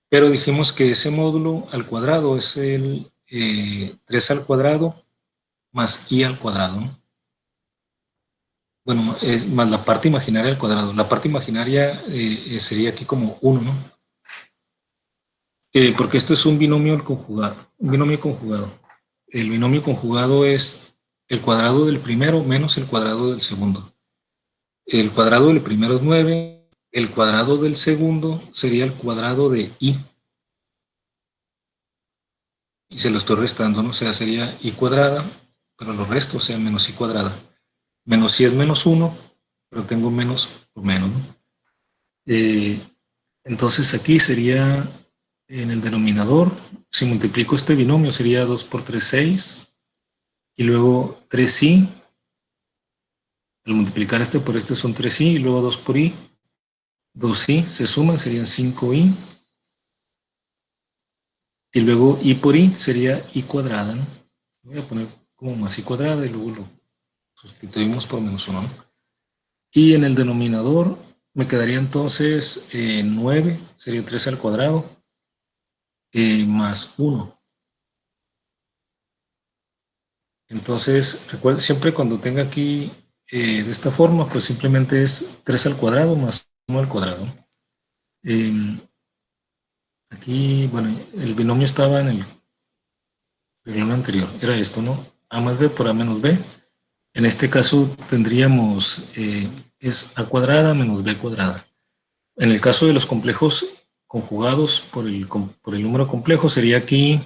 Pero dijimos que ese módulo al cuadrado es el 3 al cuadrado más i al cuadrado, ¿no? Bueno, es más la parte imaginaria al cuadrado. La parte imaginaria sería aquí como 1, ¿no? Porque esto es un binomio conjugado. Un binomio conjugado. El binomio conjugado es el cuadrado del primero menos el cuadrado del segundo. El cuadrado del primero es 9. El cuadrado del segundo sería el cuadrado de i. Y se lo estoy restando, ¿no? O sea, sería i cuadrada, pero lo resto, o sea, menos i cuadrada. Menos i es menos 1, pero tengo menos por menos, ¿no? Entonces aquí sería en el denominador, si multiplico este binomio sería 2 por 3, 6, y luego 3i, al multiplicar este por este son 3i, y luego 2 por i, 2i, se suman, serían 5i, y luego i por i sería i cuadrada, ¿no? Voy a poner como más i cuadrada y luego lo sustituimos por menos 1, ¿no? Y en el denominador me quedaría entonces 9, sería 3 al cuadrado, más 1. Entonces, recuerden, siempre cuando tenga aquí de esta forma, pues simplemente es 3 al cuadrado más 1 al cuadrado. Aquí, bueno, el binomio estaba en el renglón anterior, era esto, ¿no? A más b por a menos b. En este caso tendríamos, es a cuadrada menos b cuadrada. En el caso de los complejos conjugados por el número complejo, sería aquí,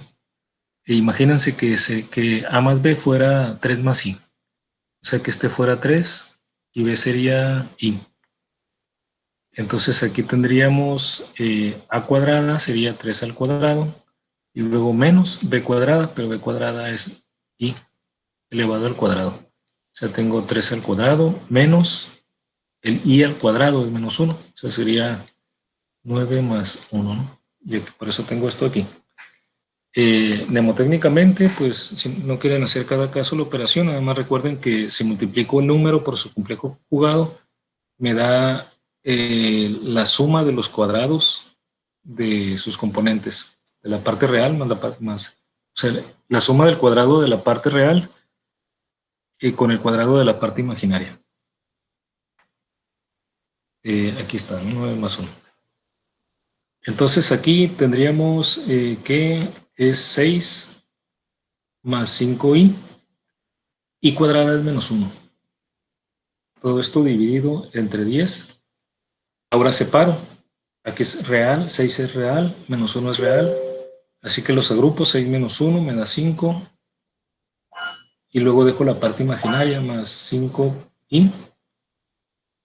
imagínense que a más b fuera 3 más i. O sea que este fuera 3 y b sería i. Entonces aquí tendríamos a cuadrada sería 3 al cuadrado y luego menos b cuadrada, pero b cuadrada es i elevado al cuadrado. O sea, tengo 3 al cuadrado menos el i al cuadrado es menos 1. O sea, sería 9 más 1, ¿no? Y aquí, por eso tengo esto aquí. Mnemotécnicamente, pues si no quieren hacer cada caso la operación, además recuerden que si multiplico el número por su complejo conjugado, me da la suma de los cuadrados de sus componentes, de la parte real más la parte más, o sea, la suma del cuadrado de la parte real con el cuadrado de la parte imaginaria. Aquí está, ¿no? 9 más 1. Entonces aquí tendríamos que es 6 más 5i, i cuadrada es menos 1. Todo esto dividido entre 10. Ahora separo. Aquí es real, 6 es real, menos 1 es real. Así que los agrupo, 6 menos 1 me da 5. Y luego dejo la parte imaginaria más 5i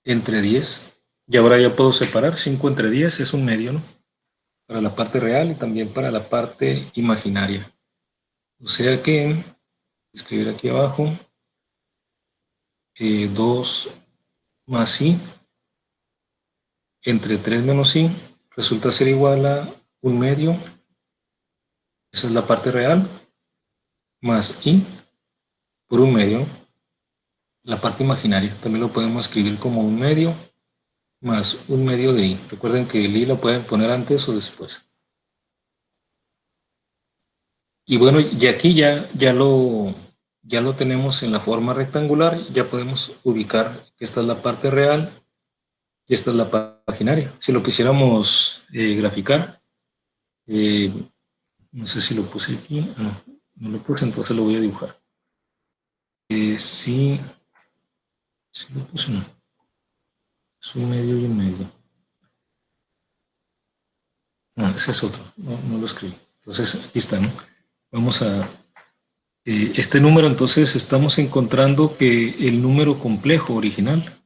entre 10. Y ahora ya puedo separar 5 entre 10, es un medio, ¿no? Para la parte real y también para la parte imaginaria. O sea que, escribir aquí abajo, 2 más i entre 3 menos i resulta ser igual a un medio. Esa es la parte real, más i por un medio. La parte imaginaria también lo podemos escribir como un medio más un medio de i. Recuerden que el i lo pueden poner antes o después. Y bueno, y aquí ya lo tenemos en la forma rectangular. Ya podemos ubicar que esta es la parte real y esta es la parte imaginaria. Si lo quisiéramos graficar, no sé si lo puse aquí. No lo puse, entonces lo voy a dibujar. Sí lo puse, no. Es un medio y un medio. No, ese es otro. No lo escribí. Entonces, aquí está, ¿no? Vamos a Este número, entonces, estamos encontrando que el número complejo original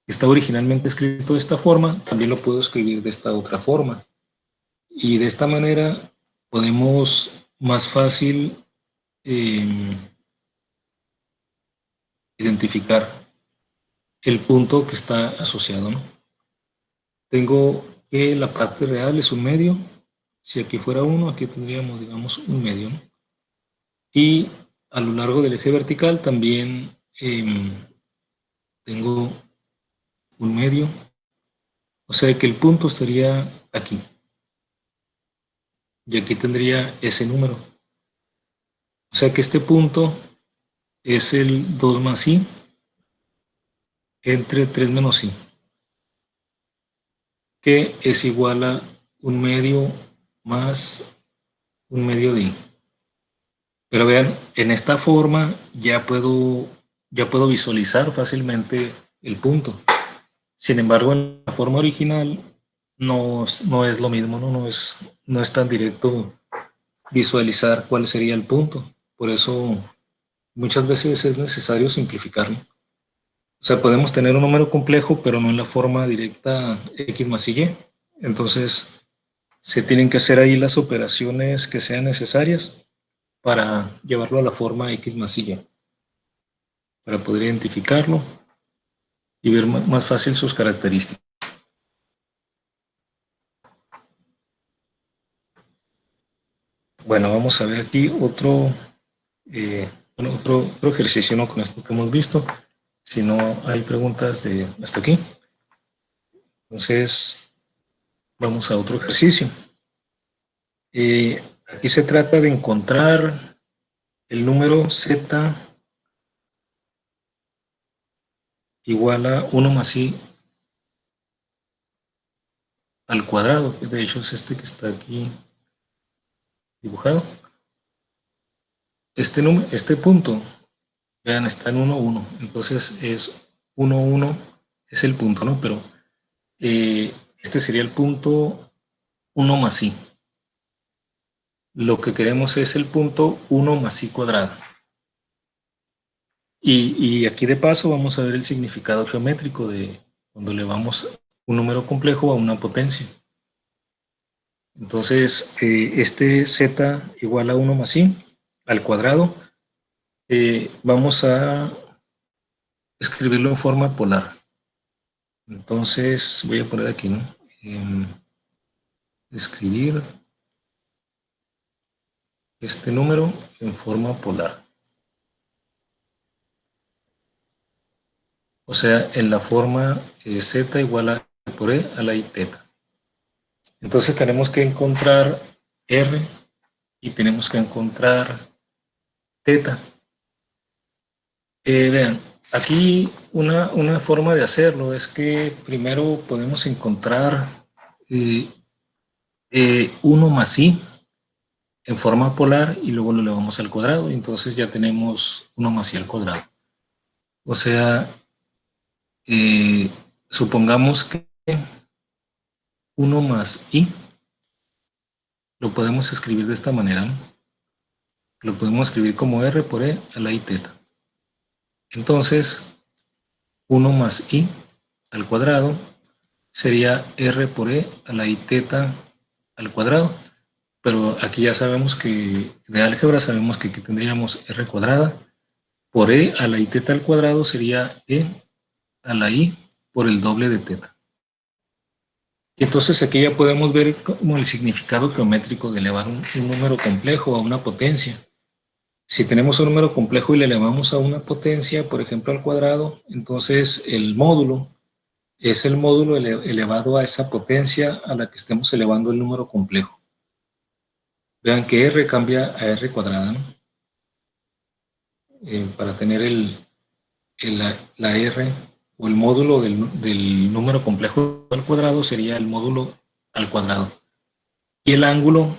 está originalmente escrito de esta forma, también lo puedo escribir de esta otra forma. Y de esta manera podemos más fácil identificar el punto que está asociado, ¿no? Tengo que la parte real es un medio. Si aquí fuera 1, aquí tendríamos, digamos, un medio, ¿no? Y a lo largo del eje vertical también tengo un medio. O sea que el punto estaría aquí. Y aquí tendría ese número. O sea que este punto es el 2 más i entre 3 menos i, que es igual a un medio más un medio de i. Pero vean, en esta forma ya puedo visualizar fácilmente el punto. Sin embargo, en la forma original no es lo mismo, ¿no? No es tan directo visualizar cuál sería el punto. Por eso muchas veces es necesario simplificarlo. O sea, podemos tener un número complejo, pero no en la forma directa x más y. Entonces, se tienen que hacer ahí las operaciones que sean necesarias para llevarlo a la forma x más y, para poder identificarlo y ver más fácil sus características. Bueno, vamos a ver aquí otro ejercicio, ¿no? Con esto que hemos visto. Si no hay preguntas de hasta aquí, entonces vamos a otro ejercicio. Aquí se trata de encontrar el número z igual a 1 más i al cuadrado, que de hecho es este que está aquí dibujado. Este punto, vean, está en 1, 1. Entonces es 1, 1, es el punto, ¿no? Pero este sería el punto 1 más i. Lo que queremos es el punto 1 más i cuadrado. Y aquí de paso vamos a ver el significado geométrico de cuando elevamos un número complejo a una potencia. Entonces, este z igual a 1 más i al cuadrado, vamos a escribirlo en forma polar. Entonces, voy a poner aquí, ¿no? Escribir este número en forma polar. O sea, en la forma z igual a por e a la i teta. Entonces tenemos que encontrar r y tenemos que encontrar teta. Vean, aquí una forma de hacerlo es que primero podemos encontrar 1 más i en forma polar y luego lo elevamos al cuadrado, y entonces ya tenemos 1 más i al cuadrado. O sea, supongamos que 1 más i lo podemos escribir de esta manera, ¿no? Lo podemos escribir como r por e a la i teta. Entonces, 1 más i al cuadrado sería r por e a la i teta al cuadrado. Pero aquí ya sabemos que de álgebra sabemos que aquí tendríamos r cuadrada por e a la i teta al cuadrado sería e a la i por el doble de teta. Entonces aquí ya podemos ver como el significado geométrico de elevar un número complejo a una potencia. Si tenemos un número complejo y le elevamos a una potencia, por ejemplo al cuadrado, entonces el módulo es el módulo elevado a esa potencia a la que estemos elevando el número complejo. Vean que r cambia a r cuadrada, ¿no? Para tener la r o el módulo del número complejo al cuadrado sería el módulo al cuadrado. Y el ángulo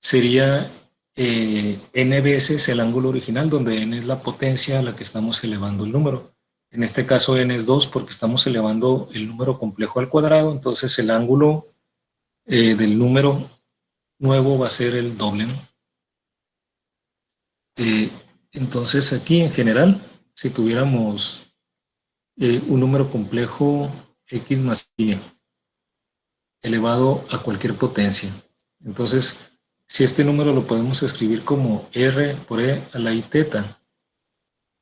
sería n veces el ángulo original, donde n es la potencia a la que estamos elevando el número. En este caso n es 2 porque estamos elevando el número complejo al cuadrado, entonces el ángulo del número nuevo va a ser el doble, ¿no? Entonces aquí en general, si tuviéramos un número complejo x más y elevado a cualquier potencia, entonces si este número lo podemos escribir como r por e a la i teta,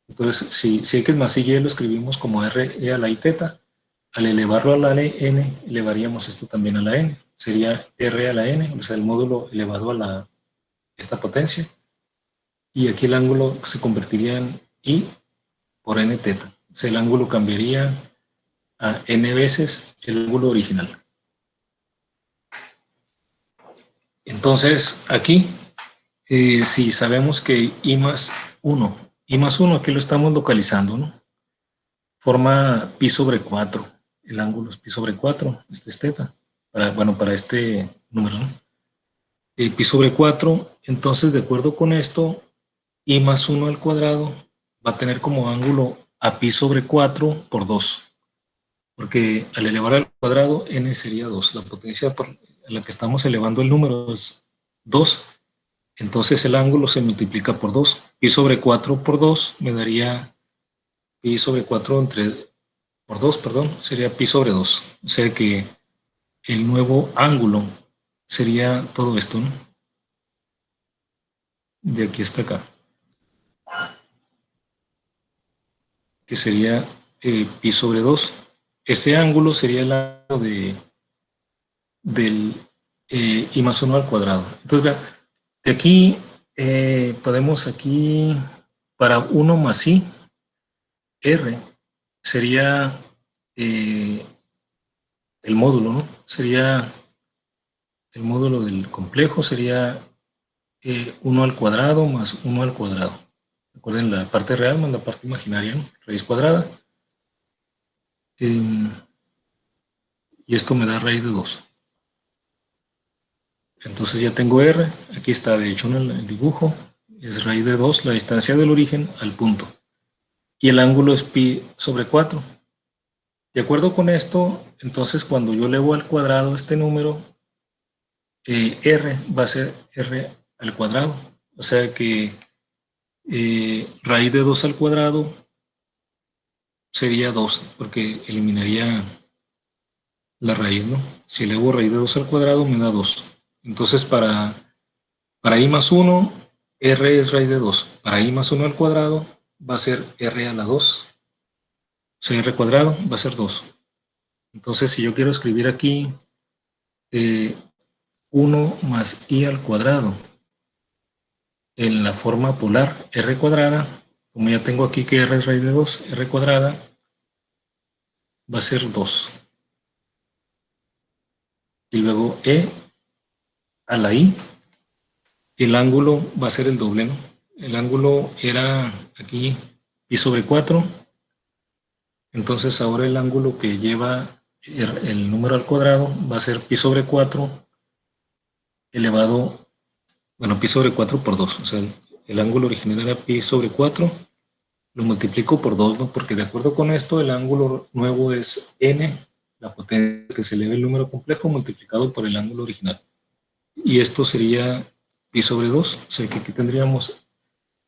entonces si x más y lo escribimos como r e a la i teta, al elevarlo a la n, elevaríamos esto también a la n, sería r a la n, o sea el módulo elevado a esta potencia, y aquí el ángulo se convertiría en i por n teta. O sea, el ángulo cambiaría a n veces el ángulo original. Entonces, aquí, si sabemos que i más 1 aquí lo estamos localizando, ¿no? Forma pi sobre 4. El ángulo es pi sobre 4, este es teta. Para este número, ¿no? Pi sobre 4, entonces, de acuerdo con esto, i más 1 al cuadrado va a tener como ángulo a pi sobre 4 por 2. Porque al elevar al cuadrado, n sería 2. La potencia a la que estamos elevando el número es 2. Entonces el ángulo se multiplica por 2. Pi sobre 4 por 2 me daría pi sobre 4 por 2, perdón, sería pi sobre 2. O sea que el nuevo ángulo sería todo esto, ¿no? De aquí hasta acá. Que sería pi sobre 2. Ese ángulo sería el ángulo del i más 1 al cuadrado. Entonces, vean, de aquí podemos aquí, para 1 más i, r, sería el módulo, ¿no? Sería el módulo del complejo, sería 1 al cuadrado más 1 al cuadrado. Recuerden la parte real más la parte imaginaria, ¿no? Raíz cuadrada. Y esto me da raíz de 2. Entonces ya tengo r, aquí está de hecho en el dibujo, es raíz de 2, la distancia del origen al punto. Y el ángulo es pi sobre 4. De acuerdo con esto, entonces cuando yo elevo al cuadrado este número, r va a ser r al cuadrado. O sea que raíz de 2 al cuadrado sería 2, porque eliminaría la raíz, ¿no? Si elevo raíz de 2 al cuadrado me da 2. Entonces para i más 1, r es raíz de 2. Para i más 1 al cuadrado va a ser r a la 2. O sea, r cuadrado va a ser 2. Entonces, si yo quiero escribir aquí 1 más i al cuadrado en la forma polar r cuadrada, como ya tengo aquí que r es raíz de 2, r cuadrada va a ser 2. Y luego e a la i, el ángulo va a ser el doble, ¿no? El ángulo era aquí pi sobre 4, entonces ahora el ángulo que lleva el número al cuadrado va a ser pi sobre 4 elevado, bueno, pi sobre 4 por 2, o sea, el ángulo original era pi sobre 4, lo multiplico por 2, ¿no? Porque de acuerdo con esto, el ángulo nuevo es n, la potencia que se eleva el número complejo multiplicado por el ángulo original. Y esto sería pi sobre 2, o sea que aquí tendríamos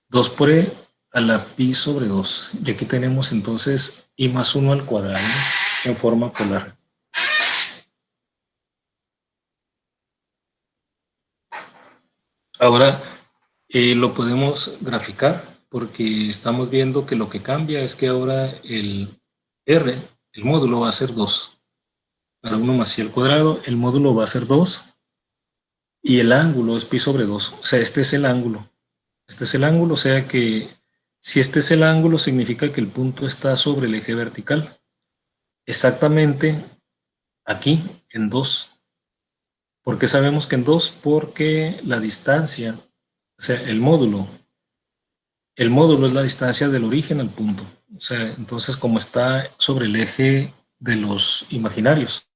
2 por e a la pi sobre 2. Y aquí tenemos entonces i más 1 al cuadrado, ¿no? En forma polar. Ahora lo podemos graficar porque estamos viendo que lo que cambia es que ahora el r, el módulo va a ser 2. Para 1 más i al cuadrado, el módulo va a ser 2 y el ángulo es pi sobre 2. O sea, este es el ángulo. Este es el ángulo, o sea que si este es el ángulo, significa que el punto está sobre el eje vertical. Exactamente aquí, en 2. ¿Por qué sabemos que en 2? Porque la distancia, o sea, el módulo es la distancia del origen al punto. O sea, entonces como está sobre el eje de los imaginarios,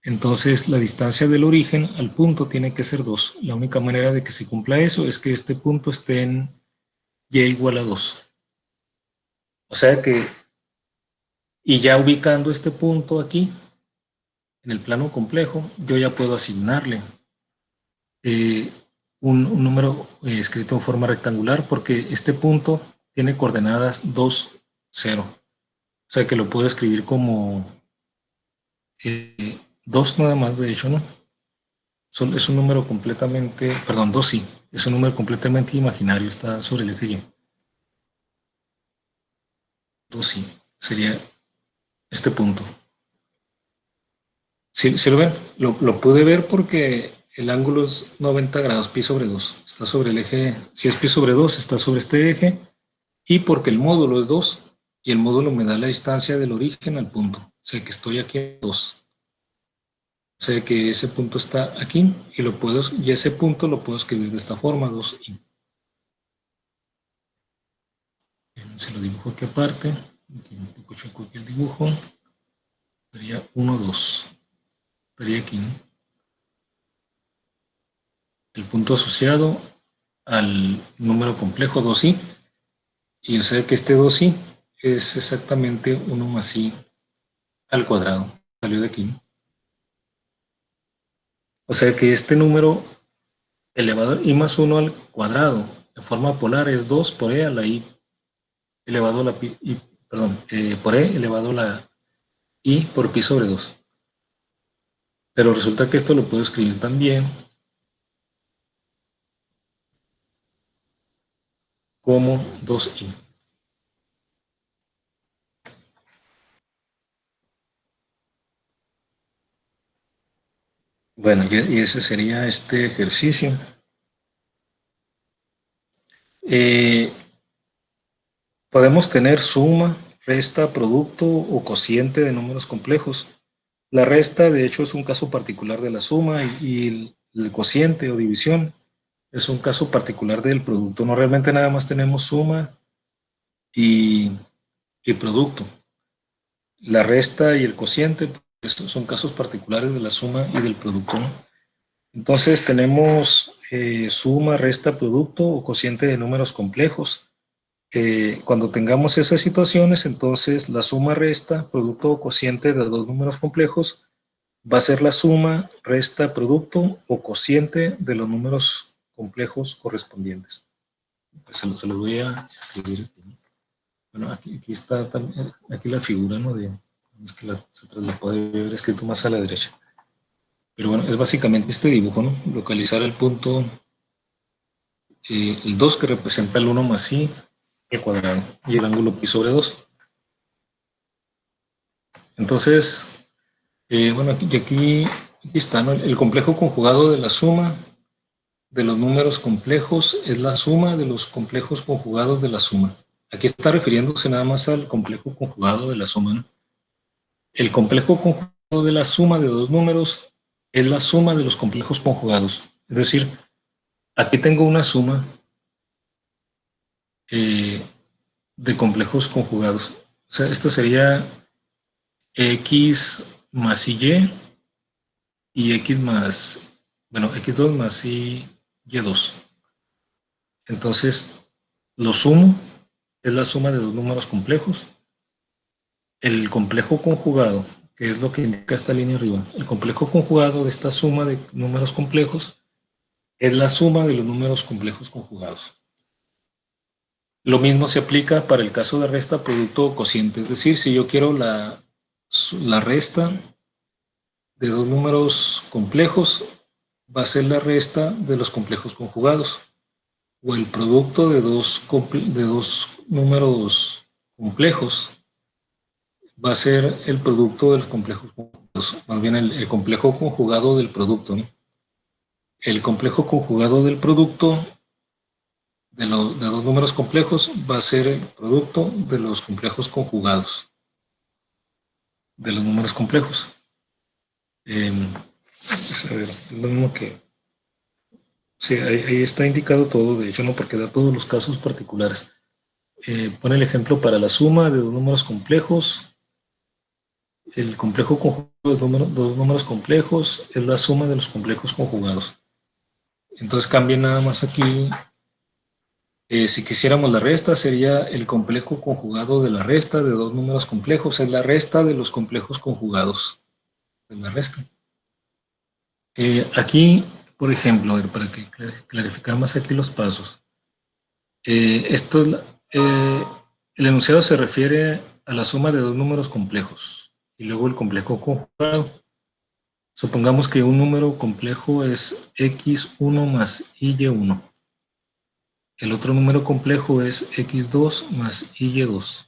entonces la distancia del origen al punto tiene que ser 2. La única manera de que se cumpla eso es que este punto esté en y igual a 2. O sea que, y ya ubicando este punto aquí, en el plano complejo, yo ya puedo asignarle un número escrito en forma rectangular porque este punto tiene coordenadas 2, 0. O sea que lo puedo escribir como 2 nada más, de hecho, ¿no? Es un número completamente, perdón, 2 sí, es un número completamente imaginario, está sobre el eje Y. 2 sí, sería este punto. Si lo ven, lo pude ver porque el ángulo es 90 grados pi sobre 2. Está sobre el eje, si es pi sobre 2, está sobre este eje. Y porque el módulo es 2 y el módulo me da la distancia del origen al punto. O sea que estoy aquí en 2. O sea que ese punto está aquí y ese punto lo puedo escribir de esta forma, 2i. Se lo dibujo aquí aparte. Aquí un poco choco aquí el dibujo. Sería 1, 2. Estaría aquí, ¿no? El punto asociado al número complejo 2i. Y o sea que este 2i es exactamente 1 más i al cuadrado. Salió de aquí, ¿no? O sea que este número elevado a i más 1 al cuadrado de forma polar es 2 por e a la i elevado a la pi, perdón, por e elevado a la i por pi sobre 2. Pero resulta que esto lo puedo escribir también como 2i. Bueno, y ese sería este ejercicio. Eh, Podemos tener suma, resta, producto o cociente de números complejos. La resta, de hecho, es un caso particular de la suma y el cociente o división es un caso particular del producto. No, realmente nada más tenemos suma y producto. La resta y el cociente pues, son casos particulares de la suma y del producto, ¿no? Entonces tenemos suma, resta, producto o cociente de números complejos. Cuando tengamos esas situaciones, entonces la suma, resta, producto o cociente de dos números complejos va a ser la suma, resta, producto o cociente de los números complejos correspondientes. Pues se los voy a escribir aquí, ¿no? Bueno, aquí está también, aquí la figura, ¿no? Es que la puede ver escrito más a la derecha. Pero bueno, es básicamente este dibujo, ¿no? Localizar el punto, el 2 que representa el 1 más i al cuadrado y el ángulo pi sobre 2. Entonces, bueno, aquí está, ¿no? El complejo conjugado de la suma de los números complejos es la suma de los complejos conjugados de la suma. Aquí está refiriéndose nada más al complejo conjugado de la suma, ¿no? El complejo conjugado de la suma de dos números es la suma de los complejos conjugados. Es decir, aquí tengo una suma de complejos conjugados. O sea, esto sería x más y x más, bueno, x2 más y2. Entonces, lo sumo, es la suma de dos números complejos. El complejo conjugado, que es lo que indica esta línea arriba, el complejo conjugado de esta suma de números complejos es la suma de los números complejos conjugados. Lo mismo se aplica para el caso de resta, producto o cociente. Es decir, si yo quiero la resta de dos números complejos, va a ser la resta de los complejos conjugados. O el producto de dos números complejos va a ser el producto de los complejos conjugados. Más bien el complejo conjugado del producto, ¿no? El complejo conjugado del producto de dos números complejos va a ser el producto de los complejos conjugados de los números complejos. A ver, es lo mismo que... Sí, ahí está indicado todo, de hecho, no, porque da todos los casos particulares. Pone el ejemplo para la suma de dos números complejos. El complejo conjugado de dos números complejos es la suma de los complejos conjugados. Entonces cambia nada más aquí. Si quisiéramos la resta, sería el complejo conjugado de la resta de dos números complejos. Es la resta de los complejos conjugados de la resta. Aquí por ejemplo, a ver, para que clarificar más aquí los pasos. El enunciado se refiere a la suma de dos números complejos y luego el complejo conjugado. Supongamos que un número complejo es x1 más y1. El otro número complejo es x2 más y2.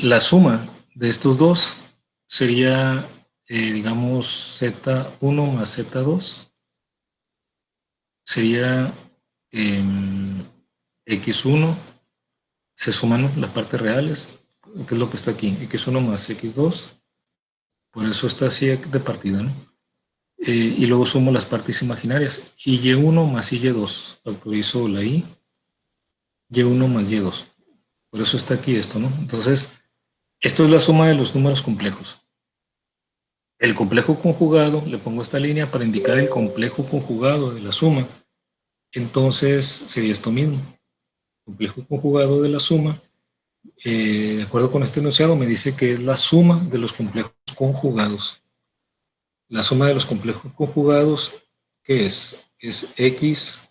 La suma de estos dos sería, digamos, z1 más z2. Sería x1, se suman las partes reales, que es lo que está aquí, x1 más x2, por eso está así de partida, ¿no? Y luego sumo las partes imaginarias, y1 más y2, factorizo la y1 más y2, por eso está aquí esto, ¿no? Entonces, esto es la suma de los números complejos. El complejo conjugado, le pongo esta línea para indicar el complejo conjugado de la suma, entonces sería esto mismo. Complejo conjugado de la suma, de acuerdo con este enunciado, me dice que es la suma de los complejos conjugados. La suma de los complejos conjugados, ¿qué es? Es x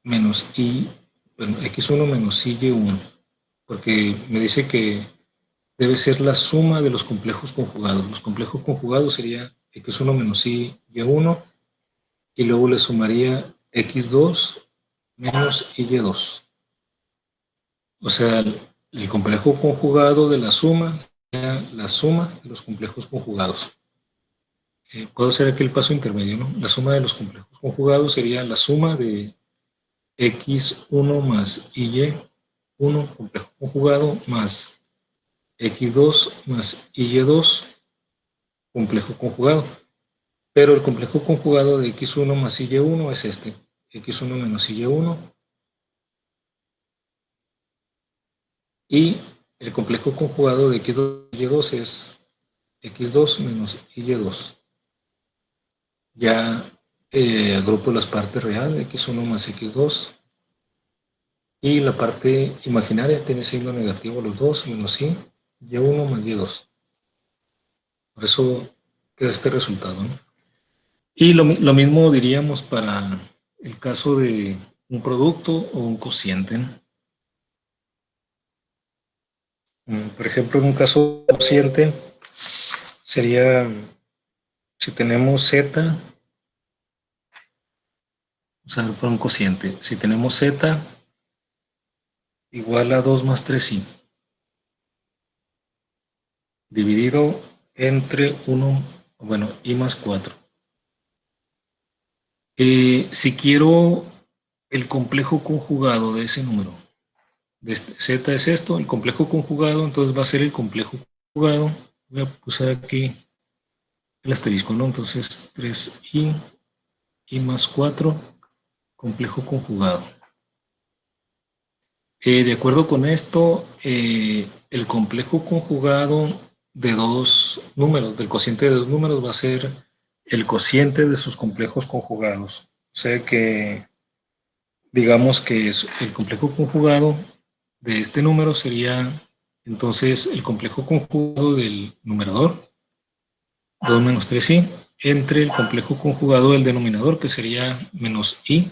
menos y, bueno, x1 menos y1, porque me dice que debe ser la suma de los complejos conjugados. Los complejos conjugados sería x1 menos y1, y luego le sumaría x2 menos y2. O sea, el complejo conjugado de la suma sería la suma de los complejos conjugados. Puedo hacer aquí el paso intermedio, ¿no? La suma de los complejos conjugados sería la suma de x1 más y1, complejo conjugado, más x2 más y2, complejo conjugado. Pero el complejo conjugado de x1 más y1 es este, x1 menos y1, y el complejo conjugado de x2 y y2 es x2 menos y2. Ya agrupo las partes reales, x1 más x2, y la parte imaginaria tiene signo negativo los dos, menos y1 más y2. Por eso queda este resultado, ¿no? Y lo mismo diríamos para el caso de un producto o un cociente, ¿no? Por ejemplo, en un caso de cociente sería, si tenemos z, vamos a ver por un cociente, si tenemos z igual a 2 más 3i, dividido entre 1, bueno, i más 4. Si quiero el complejo conjugado de ese número, de este, z es esto, el complejo conjugado, entonces va a ser el complejo conjugado. Voy a usar aquí el asterisco, ¿no? Entonces 3i, i más 4, complejo conjugado. De acuerdo con esto, el complejo conjugado de dos números, del cociente de dos números, va a ser el cociente de sus complejos conjugados. O sea que, digamos que es el complejo conjugado de este número sería entonces el complejo conjugado del numerador, 2 menos 3i, entre el complejo conjugado del denominador, que sería menos i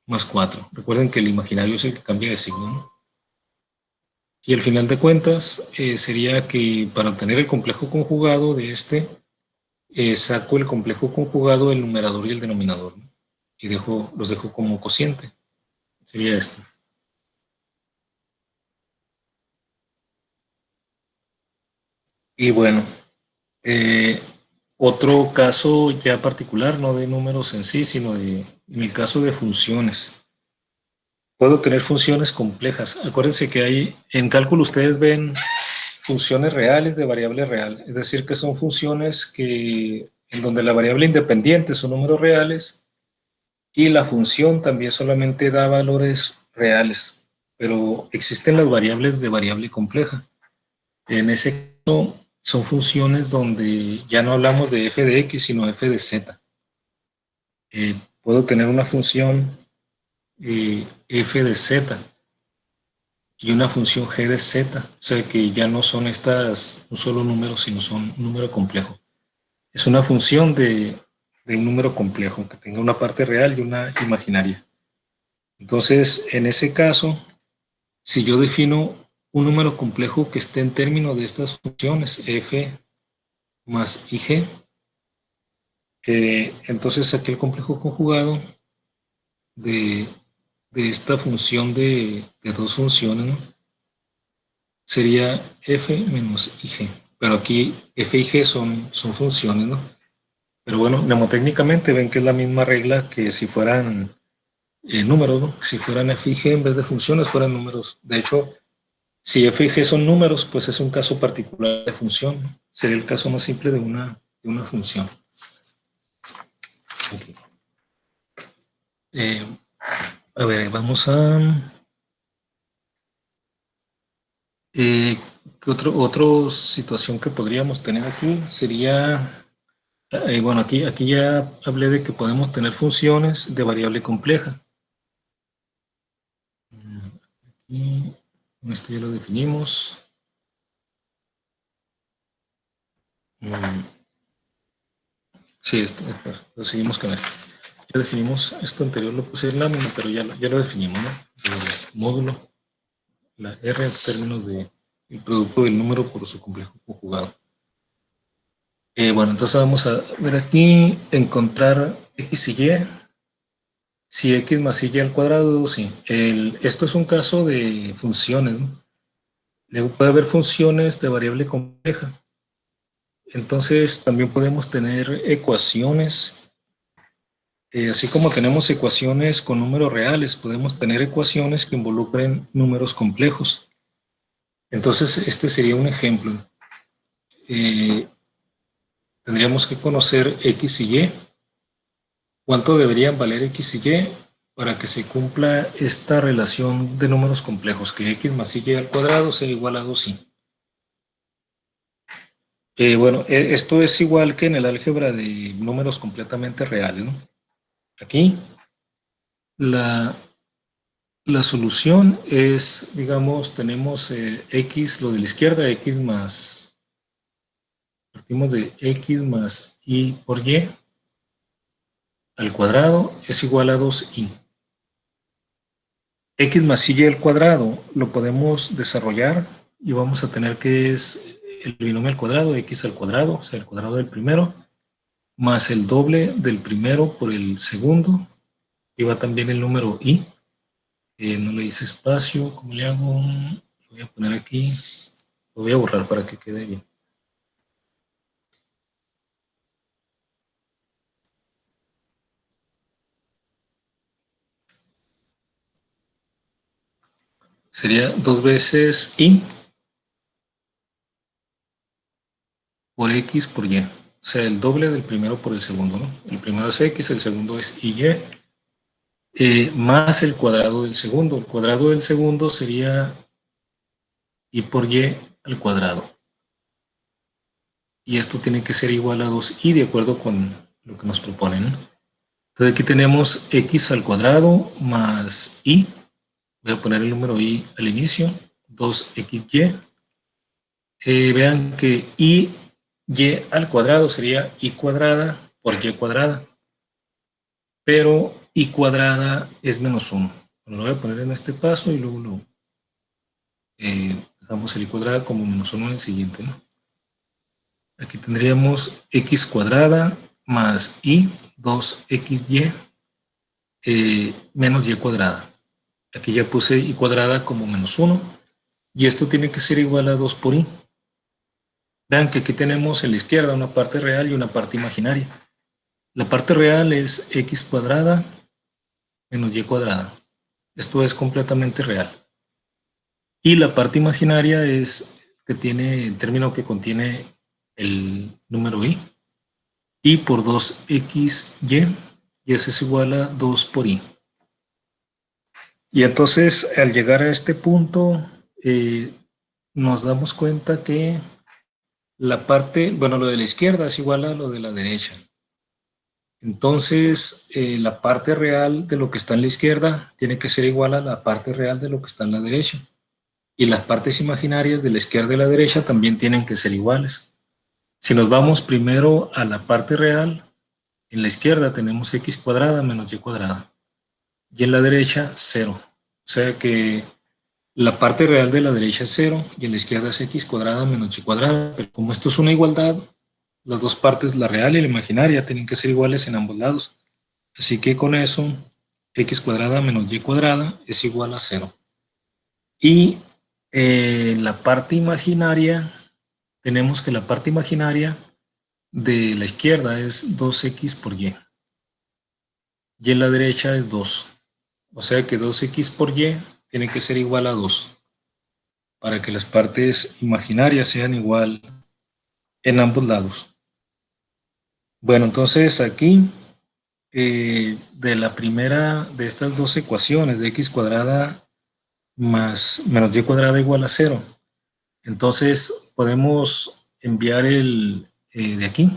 más 4. Recuerden que el imaginario es el que cambia de signo, ¿no? Y al final de cuentas sería que para obtener el complejo conjugado de este, saco el complejo conjugado del numerador y el denominador, ¿no? Y los dejo como cociente. Sería esto. Y bueno, otro caso ya particular, no de números en sí, sino en el caso de funciones. Puedo tener funciones complejas. Acuérdense que en cálculo ustedes ven funciones reales de variable real, es decir, que son funciones en donde la variable independiente son números reales y la función también solamente da valores reales, pero existen las variables de variable compleja. En ese caso son funciones donde ya no hablamos de f de x, sino f de z. Puedo tener una función f de z y una función g de z, o sea que ya no son estas un solo número, sino son un número complejo. es una función de un número complejo, que tenga una parte real y una imaginaria. Entonces, en ese caso, si yo defino un número complejo que esté en términos de estas funciones, f más ig, entonces aquí el complejo conjugado de, de esta función de dos funciones, ¿no? Sería f menos ig. Pero aquí f y g son funciones, ¿no? Pero bueno, mnemotécnicamente ven que es la misma regla que si fueran números, ¿no? Si fueran f y g en vez de funciones, fueran números. De hecho, si f y g son números, pues es un caso particular de función, ¿no? Sería el caso más simple de una función. Okay. A ver, vamos a... ¿qué otra situación que podríamos tener aquí? Sería... bueno, aquí ya hablé de que podemos tener funciones de variable compleja. Y esto ya lo definimos. Sí, pues, seguimos con esto. Ya definimos esto anterior, lo puse en lámina, pero ya lo definimos, ¿no? El módulo, la R en términos de el producto del número por su complejo conjugado. Bueno, entonces vamos a ver aquí, encontrar x y y. Si x más y al cuadrado, sí. Esto es un caso de funciones, ¿no? Luego puede haber funciones de variable compleja. Entonces también podemos tener ecuaciones. Así como tenemos ecuaciones con números reales, podemos tener ecuaciones que involucren números complejos. Entonces, este sería un ejemplo. Tendríamos que conocer x y y. ¿Cuánto deberían valer x y y para que se cumpla esta relación de números complejos? Que x más y al cuadrado sea igual a 2y. Bueno, esto es igual que en el álgebra de números completamente reales, ¿no? Aquí la solución es, digamos, tenemos x, lo de la izquierda, x más, partimos de x más y por y al cuadrado es igual a 2y. X más y al cuadrado lo podemos desarrollar y vamos a tener que es el binomio al cuadrado, x al cuadrado, o sea, el cuadrado del primero, más el doble del primero por el segundo, y va también el número y. No le hice espacio, ¿cómo le hago? Lo voy a poner aquí, lo voy a borrar para que quede bien. Sería 2 veces y por x por y. O sea, el doble del primero por el segundo, ¿no? El primero es x, el segundo es y, más el cuadrado del segundo. El cuadrado del segundo sería y por y al cuadrado. Y esto tiene que ser igual a 2y de acuerdo con lo que nos proponen, ¿no? Entonces aquí tenemos x al cuadrado más y. Voy a poner el número y al inicio. 2xy. Vean que y al cuadrado sería y cuadrada por y cuadrada. Pero y cuadrada es menos 1. Lo voy a poner en este paso y luego lo dejamos el y cuadrada como menos 1 en el siguiente, ¿no? Aquí tendríamos x cuadrada más y 2xy menos y cuadrada. Aquí ya puse y cuadrada como menos 1 y esto tiene que ser igual a 2 por y. Vean que aquí tenemos en la izquierda una parte real y una parte imaginaria. La parte real es x cuadrada menos y cuadrada. Esto es completamente real. Y la parte imaginaria es que tiene el término que contiene el número y. Y por 2xy, y eso es igual a 2 por y. Y entonces, al llegar a este punto, nos damos cuenta que la parte, bueno, lo de la izquierda es igual a lo de la derecha. Entonces, la parte real de lo que está en la izquierda tiene que ser igual a la parte real de lo que está en la derecha. Y las partes imaginarias de la izquierda y la derecha también tienen que ser iguales. Si nos vamos primero a la parte real, en la izquierda tenemos x cuadrada menos y cuadrada. Y en la derecha, 0. O sea que la parte real de la derecha es 0 y en la izquierda es x cuadrada menos y cuadrada. Pero como esto es una igualdad, las dos partes, la real y la imaginaria, tienen que ser iguales en ambos lados. Así que con eso, x cuadrada menos y cuadrada es igual a 0. Y en la parte imaginaria, tenemos que la parte imaginaria de la izquierda es 2x por y. Y en la derecha es 2. O sea que 2x por y tiene que ser igual a 2 para que las partes imaginarias sean igual en ambos lados. Bueno, entonces aquí de la primera de estas dos ecuaciones de x cuadrada más menos y cuadrada igual a 0, entonces podemos enviar de aquí,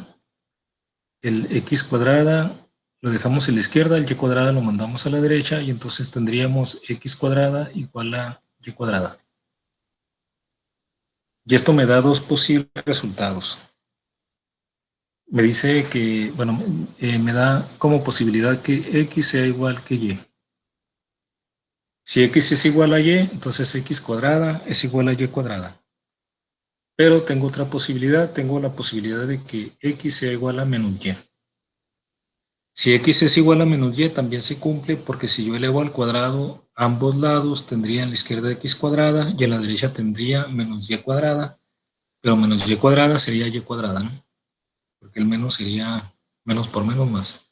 el x cuadrada lo dejamos en la izquierda, el y cuadrada lo mandamos a la derecha y entonces tendríamos x cuadrada igual a y cuadrada. Y esto me da dos posibles resultados. Me dice que, bueno, me da como posibilidad que x sea igual que y. Si x es igual a y, entonces x cuadrada es igual a y cuadrada. Pero tengo otra posibilidad, tengo la posibilidad de que x sea igual a menos y. Si x es igual a menos y, también se cumple porque si yo elevo al cuadrado ambos lados, tendría en la izquierda x cuadrada y en la derecha tendría menos y cuadrada, pero menos y cuadrada sería y cuadrada, ¿no? Porque el menos sería menos por menos más.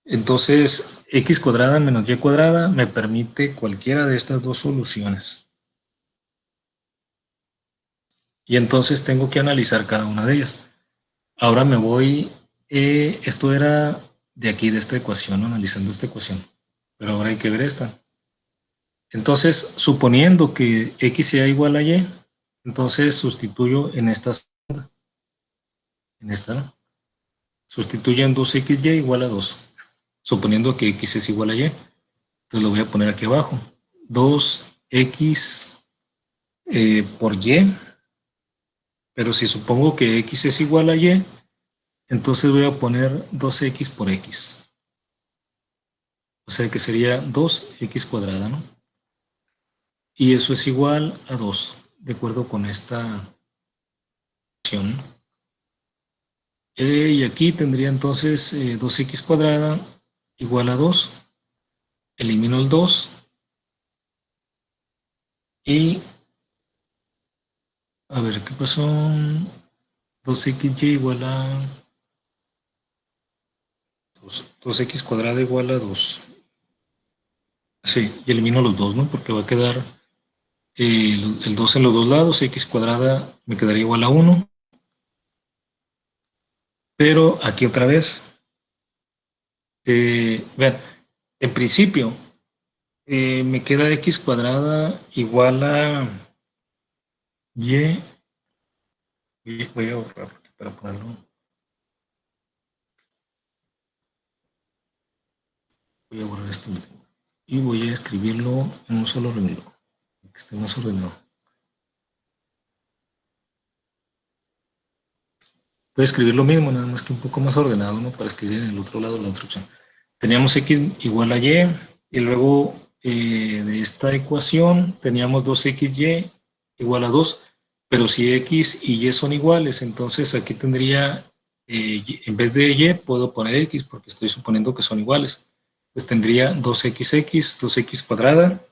Entonces, x cuadrada menos y cuadrada me permite cualquiera de estas dos soluciones. Y entonces tengo que analizar cada una de ellas. Ahora me voy, esto era de aquí, de esta ecuación, ¿no? Analizando esta ecuación. Pero ahora hay que ver esta. Entonces, suponiendo que x sea igual a y, entonces sustituyo en esta, ¿no? Sustituyo en 2xy igual a 2. Suponiendo que x es igual a y. Entonces lo voy a poner aquí abajo. 2x por y. Pero si supongo que x es igual a y, entonces voy a poner 2x por x. O sea que sería 2x cuadrada, ¿no? Y eso es igual a 2, de acuerdo con esta opción. Y aquí tendría entonces 2x cuadrada igual a 2. Elimino el 2. Y, a ver, ¿qué pasó? 2xy igual a 2x cuadrada igual a 2. Sí, y elimino los 2, ¿no? Porque va a quedar el 2 en los dos lados, x cuadrada me quedaría igual a 1. Pero aquí otra vez, vean, en principio me queda x cuadrada igual a y. Voy a borrar para ponerlo. Voy a borrar esto y voy a escribirlo en un solo renglón, para que esté más ordenado. Voy a escribir lo mismo, nada más que un poco más ordenado, ¿no? Para escribir en el otro lado la otra opción. Teníamos x igual a y luego de esta ecuación teníamos 2xy igual a 2, pero si x y y son iguales, entonces aquí tendría, en vez de y, puedo poner x porque estoy suponiendo que son iguales. Pues tendría 2xx, 2x cuadrada,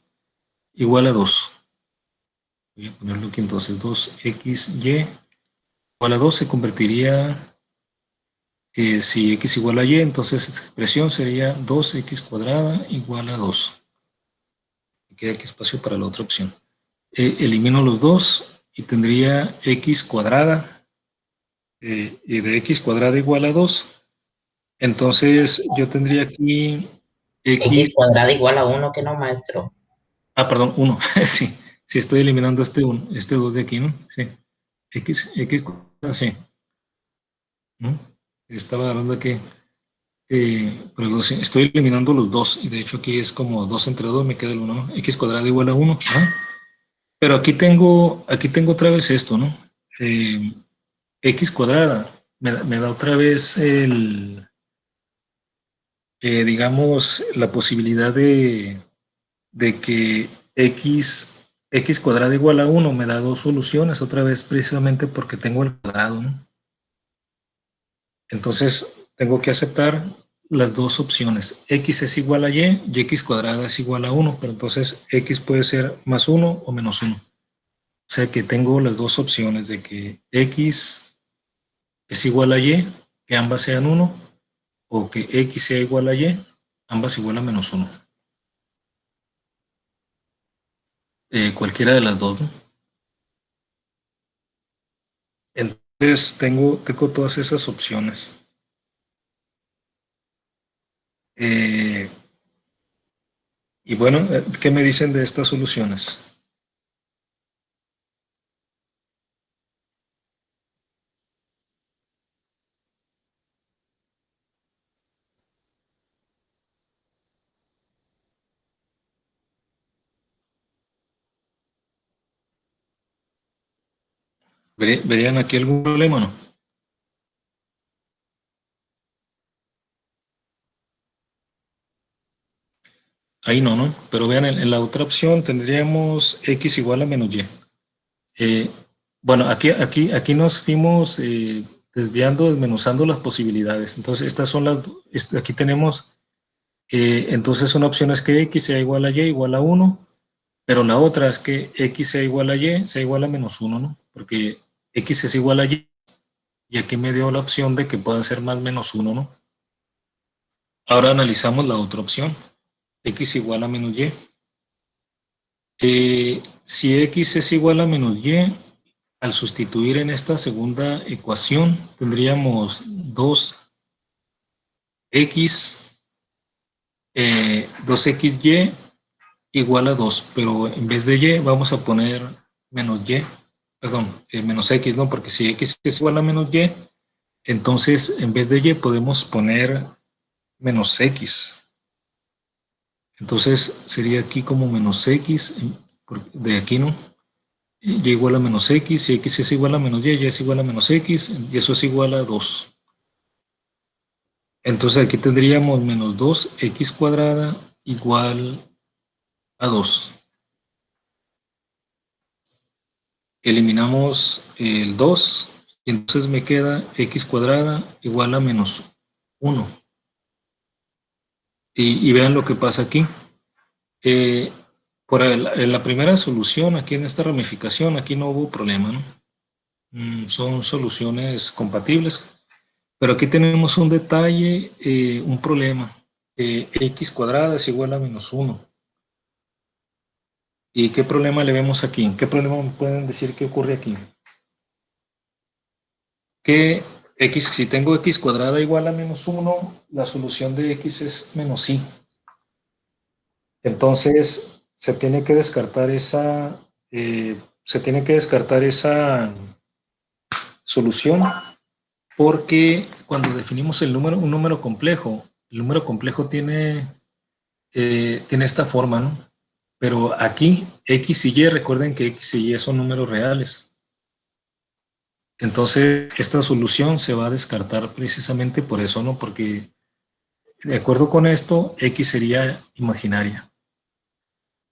igual a 2. Voy a ponerlo aquí entonces, 2xy igual a 2 se convertiría, si x igual a y, entonces esta expresión sería 2x cuadrada igual a 2. Me queda aquí espacio para la otra opción. Elimino los dos y tendría x cuadrada, y de x cuadrada igual a 2. Entonces yo tendría aquí X x, cuadrada igual a 1, que no, maestro. perdón, 1. Sí, sí estoy eliminando este 2 de aquí, ¿no? Sí. X cuadrada, sí. ¿No? Estaba hablando que pero estoy eliminando los 2 y de hecho aquí es como 2 entre 2 me queda el 1, ¿no? X cuadrada igual a 1. Pero aquí tengo otra vez esto, ¿no? x cuadrada me da otra vez digamos, la posibilidad de que x cuadrada igual a 1 me da dos soluciones, otra vez precisamente porque tengo el cuadrado, ¿no? Entonces, tengo que aceptar las dos opciones. X es igual a y x cuadrada es igual a 1, pero entonces x puede ser más 1 o menos 1. O sea que tengo las dos opciones de que x es igual a y, que ambas sean 1, o que x sea igual a y, ambas igual a menos 1. Cualquiera de las dos, ¿no? Entonces, tengo todas esas opciones. Eh, y bueno, ¿qué me dicen de estas soluciones? ¿Verían aquí algún problema o no? Ahí no, ¿no? Pero vean, en la otra opción tendríamos x igual a menos y. Eh, bueno, aquí nos fuimos desviando, desmenuzando las posibilidades. Entonces, estas son aquí tenemos, entonces una opción es que x sea igual a y igual a 1, pero la otra es que x sea igual a y sea igual a menos 1, ¿no? Porque x es igual a y aquí me dio la opción de que pueda ser más menos 1, ¿no? Ahora analizamos la otra opción, x igual a menos y. Si x es igual a menos y, al sustituir en esta segunda ecuación, tendríamos 2xy igual a 2, pero en vez de y vamos a poner menos y, perdón, menos x, ¿no? Porque si x es igual a menos y, entonces en vez de y podemos poner menos x. Entonces sería aquí como menos x, de aquí, ¿no? Y igual a menos x, si x es igual a menos y es igual a menos x, y eso es igual a 2. Entonces aquí tendríamos menos 2x cuadrada igual a 2. Eliminamos el 2 y entonces me queda x cuadrada igual a menos 1. Y vean lo que pasa aquí. Eh, en la primera solución, aquí en esta ramificación, aquí no hubo problema, ¿no? Son soluciones compatibles. Pero aquí tenemos un detalle, un problema. X cuadrada es igual a menos 1. ¿Y qué problema le vemos aquí? ¿Qué problema me pueden decir que ocurre aquí? Que x, si tengo x cuadrada igual a menos 1, la solución de x es menos y. Entonces, se tiene que descartar esa solución porque cuando definimos un número complejo, el número complejo tiene esta forma, ¿no? Pero aquí, x y y, recuerden que x y y son números reales. Entonces, esta solución se va a descartar precisamente por eso, ¿no? Porque de acuerdo con esto, x sería imaginaria.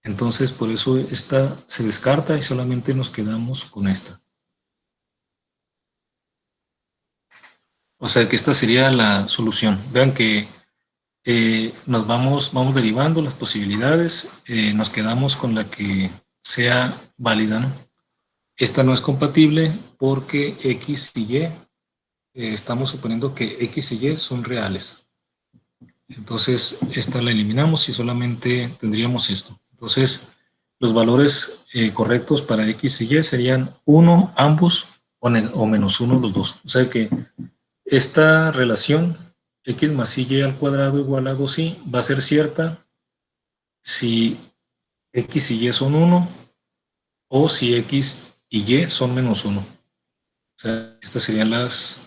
Entonces, por eso esta se descarta y solamente nos quedamos con esta. O sea que esta sería la solución. Vean que vamos derivando las posibilidades, nos quedamos con la que sea válida, ¿no? Esta no es compatible porque x y y, estamos suponiendo que x y y son reales. Entonces, esta la eliminamos y solamente tendríamos esto. Entonces, los valores correctos para x y y serían 1 ambos o menos 1 los dos. O sea que esta relación x más y al cuadrado igual a 2y va a ser cierta si x y y son 1 o si x y y son menos 1. O sea, estas serían las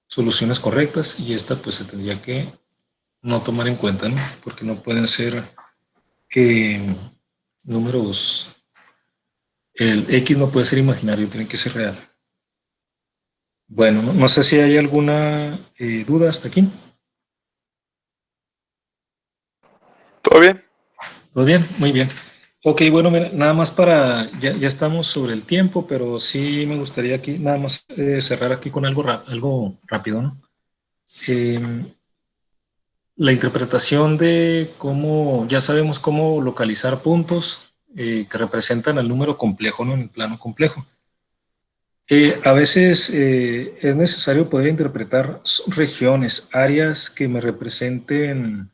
soluciones correctas y esta pues se tendría que no tomar en cuenta, ¿no? Porque no pueden ser números, el x no puede ser imaginario, tiene que ser real. Bueno, no sé si hay alguna duda hasta aquí. ¿Todo bien? ¿Todo bien? Muy bien. Ok, bueno, mira, nada más ya estamos sobre el tiempo, pero sí me gustaría aquí nada más cerrar aquí con algo rápido, ¿no? Eh, la interpretación de cómo, ya sabemos cómo localizar puntos que representan el número complejo, ¿no? En el plano complejo. A veces es necesario poder interpretar regiones, áreas que me representen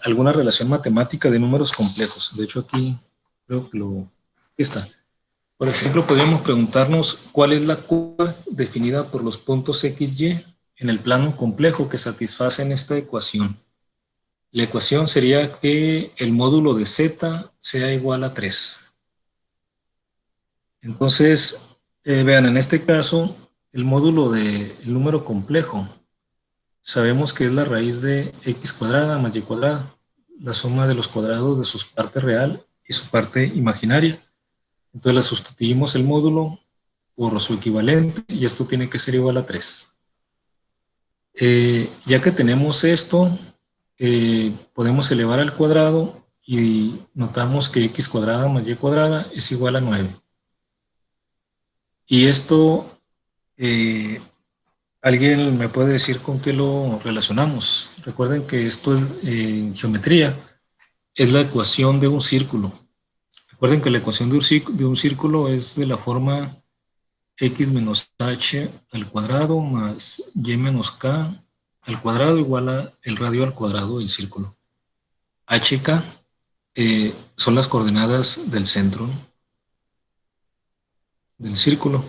alguna relación matemática de números complejos. De hecho, aquí creo que aquí está. Por ejemplo, podríamos preguntarnos cuál es la curva definida por los puntos XY en el plano complejo que satisfacen esta ecuación. La ecuación sería que el módulo de z sea igual a 3. Entonces, vean, en este caso, el módulo del número complejo, sabemos que es la raíz de x cuadrada más y cuadrada, la suma de los cuadrados de su parte real y su parte imaginaria. Entonces le sustituimos el módulo por su equivalente y esto tiene que ser igual a 3. Ya que tenemos esto, podemos elevar al cuadrado y notamos que x cuadrada más y cuadrada es igual a 9. Y esto, ¿alguien me puede decir con qué lo relacionamos? Recuerden que esto en geometría es la ecuación de un círculo. Recuerden que la ecuación de un círculo es de la forma x menos h al cuadrado más y menos k al cuadrado igual a el radio al cuadrado del círculo. HK son las coordenadas del centro, ¿no? Del círculo.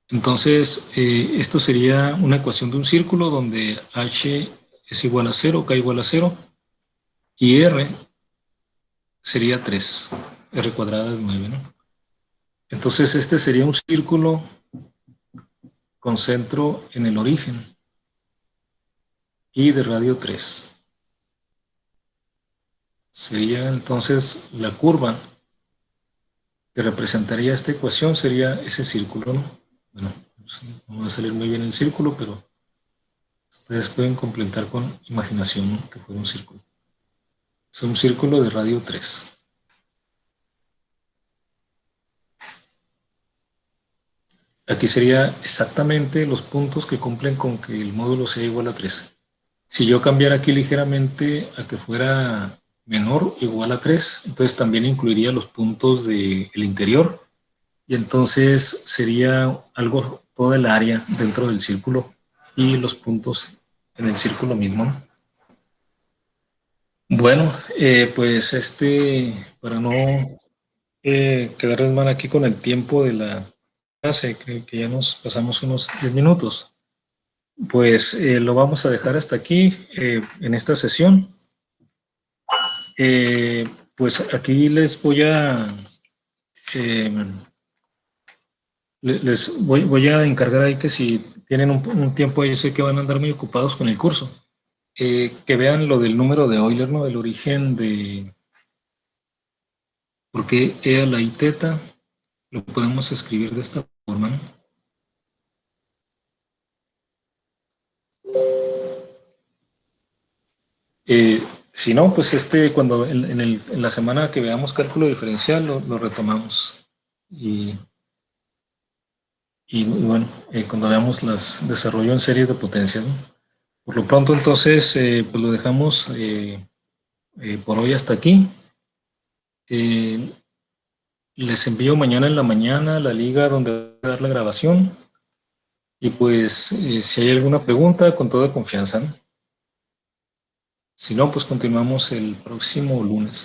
Entonces, esto sería una ecuación de un círculo donde h es igual a 0, k igual a 0 y r sería 3. R cuadrada es 9, ¿no? Entonces, este sería un círculo con centro en el origen y de radio 3. Sería entonces la curva que representaría esta ecuación sería ese círculo, ¿no? Bueno, no va a salir muy bien el círculo, pero ustedes pueden completar con imaginación, ¿no? Que fuera un círculo. Es un círculo de radio 3. Aquí sería exactamente los puntos que cumplen con que el módulo sea igual a 3. Si yo cambiara aquí ligeramente a que fuera menor o igual a 3, entonces también incluiría los puntos del interior y entonces sería algo, toda el área dentro del círculo y los puntos en el círculo mismo, ¿no? Bueno, pues para no quedarles mal aquí con el tiempo de la clase, que ya nos pasamos unos 10 minutos, pues lo vamos a dejar hasta aquí en esta sesión. Pues aquí les voy a voy a encargar ahí que si tienen un tiempo, yo sé que van a andar muy ocupados con el curso, que vean lo del número de Euler, ¿no? El origen de por qué E a la I teta lo podemos escribir de esta forma, ¿no? Si no, pues cuando en la semana que veamos cálculo diferencial lo retomamos. Y bueno, cuando veamos las desarrollo en series de potencias, ¿no? Por lo pronto, entonces, pues lo dejamos por hoy hasta aquí. Les envío mañana en la mañana la liga donde voy a dar la grabación. Y pues, si hay alguna pregunta, con toda confianza, ¿no? Si no, pues continuamos el próximo lunes.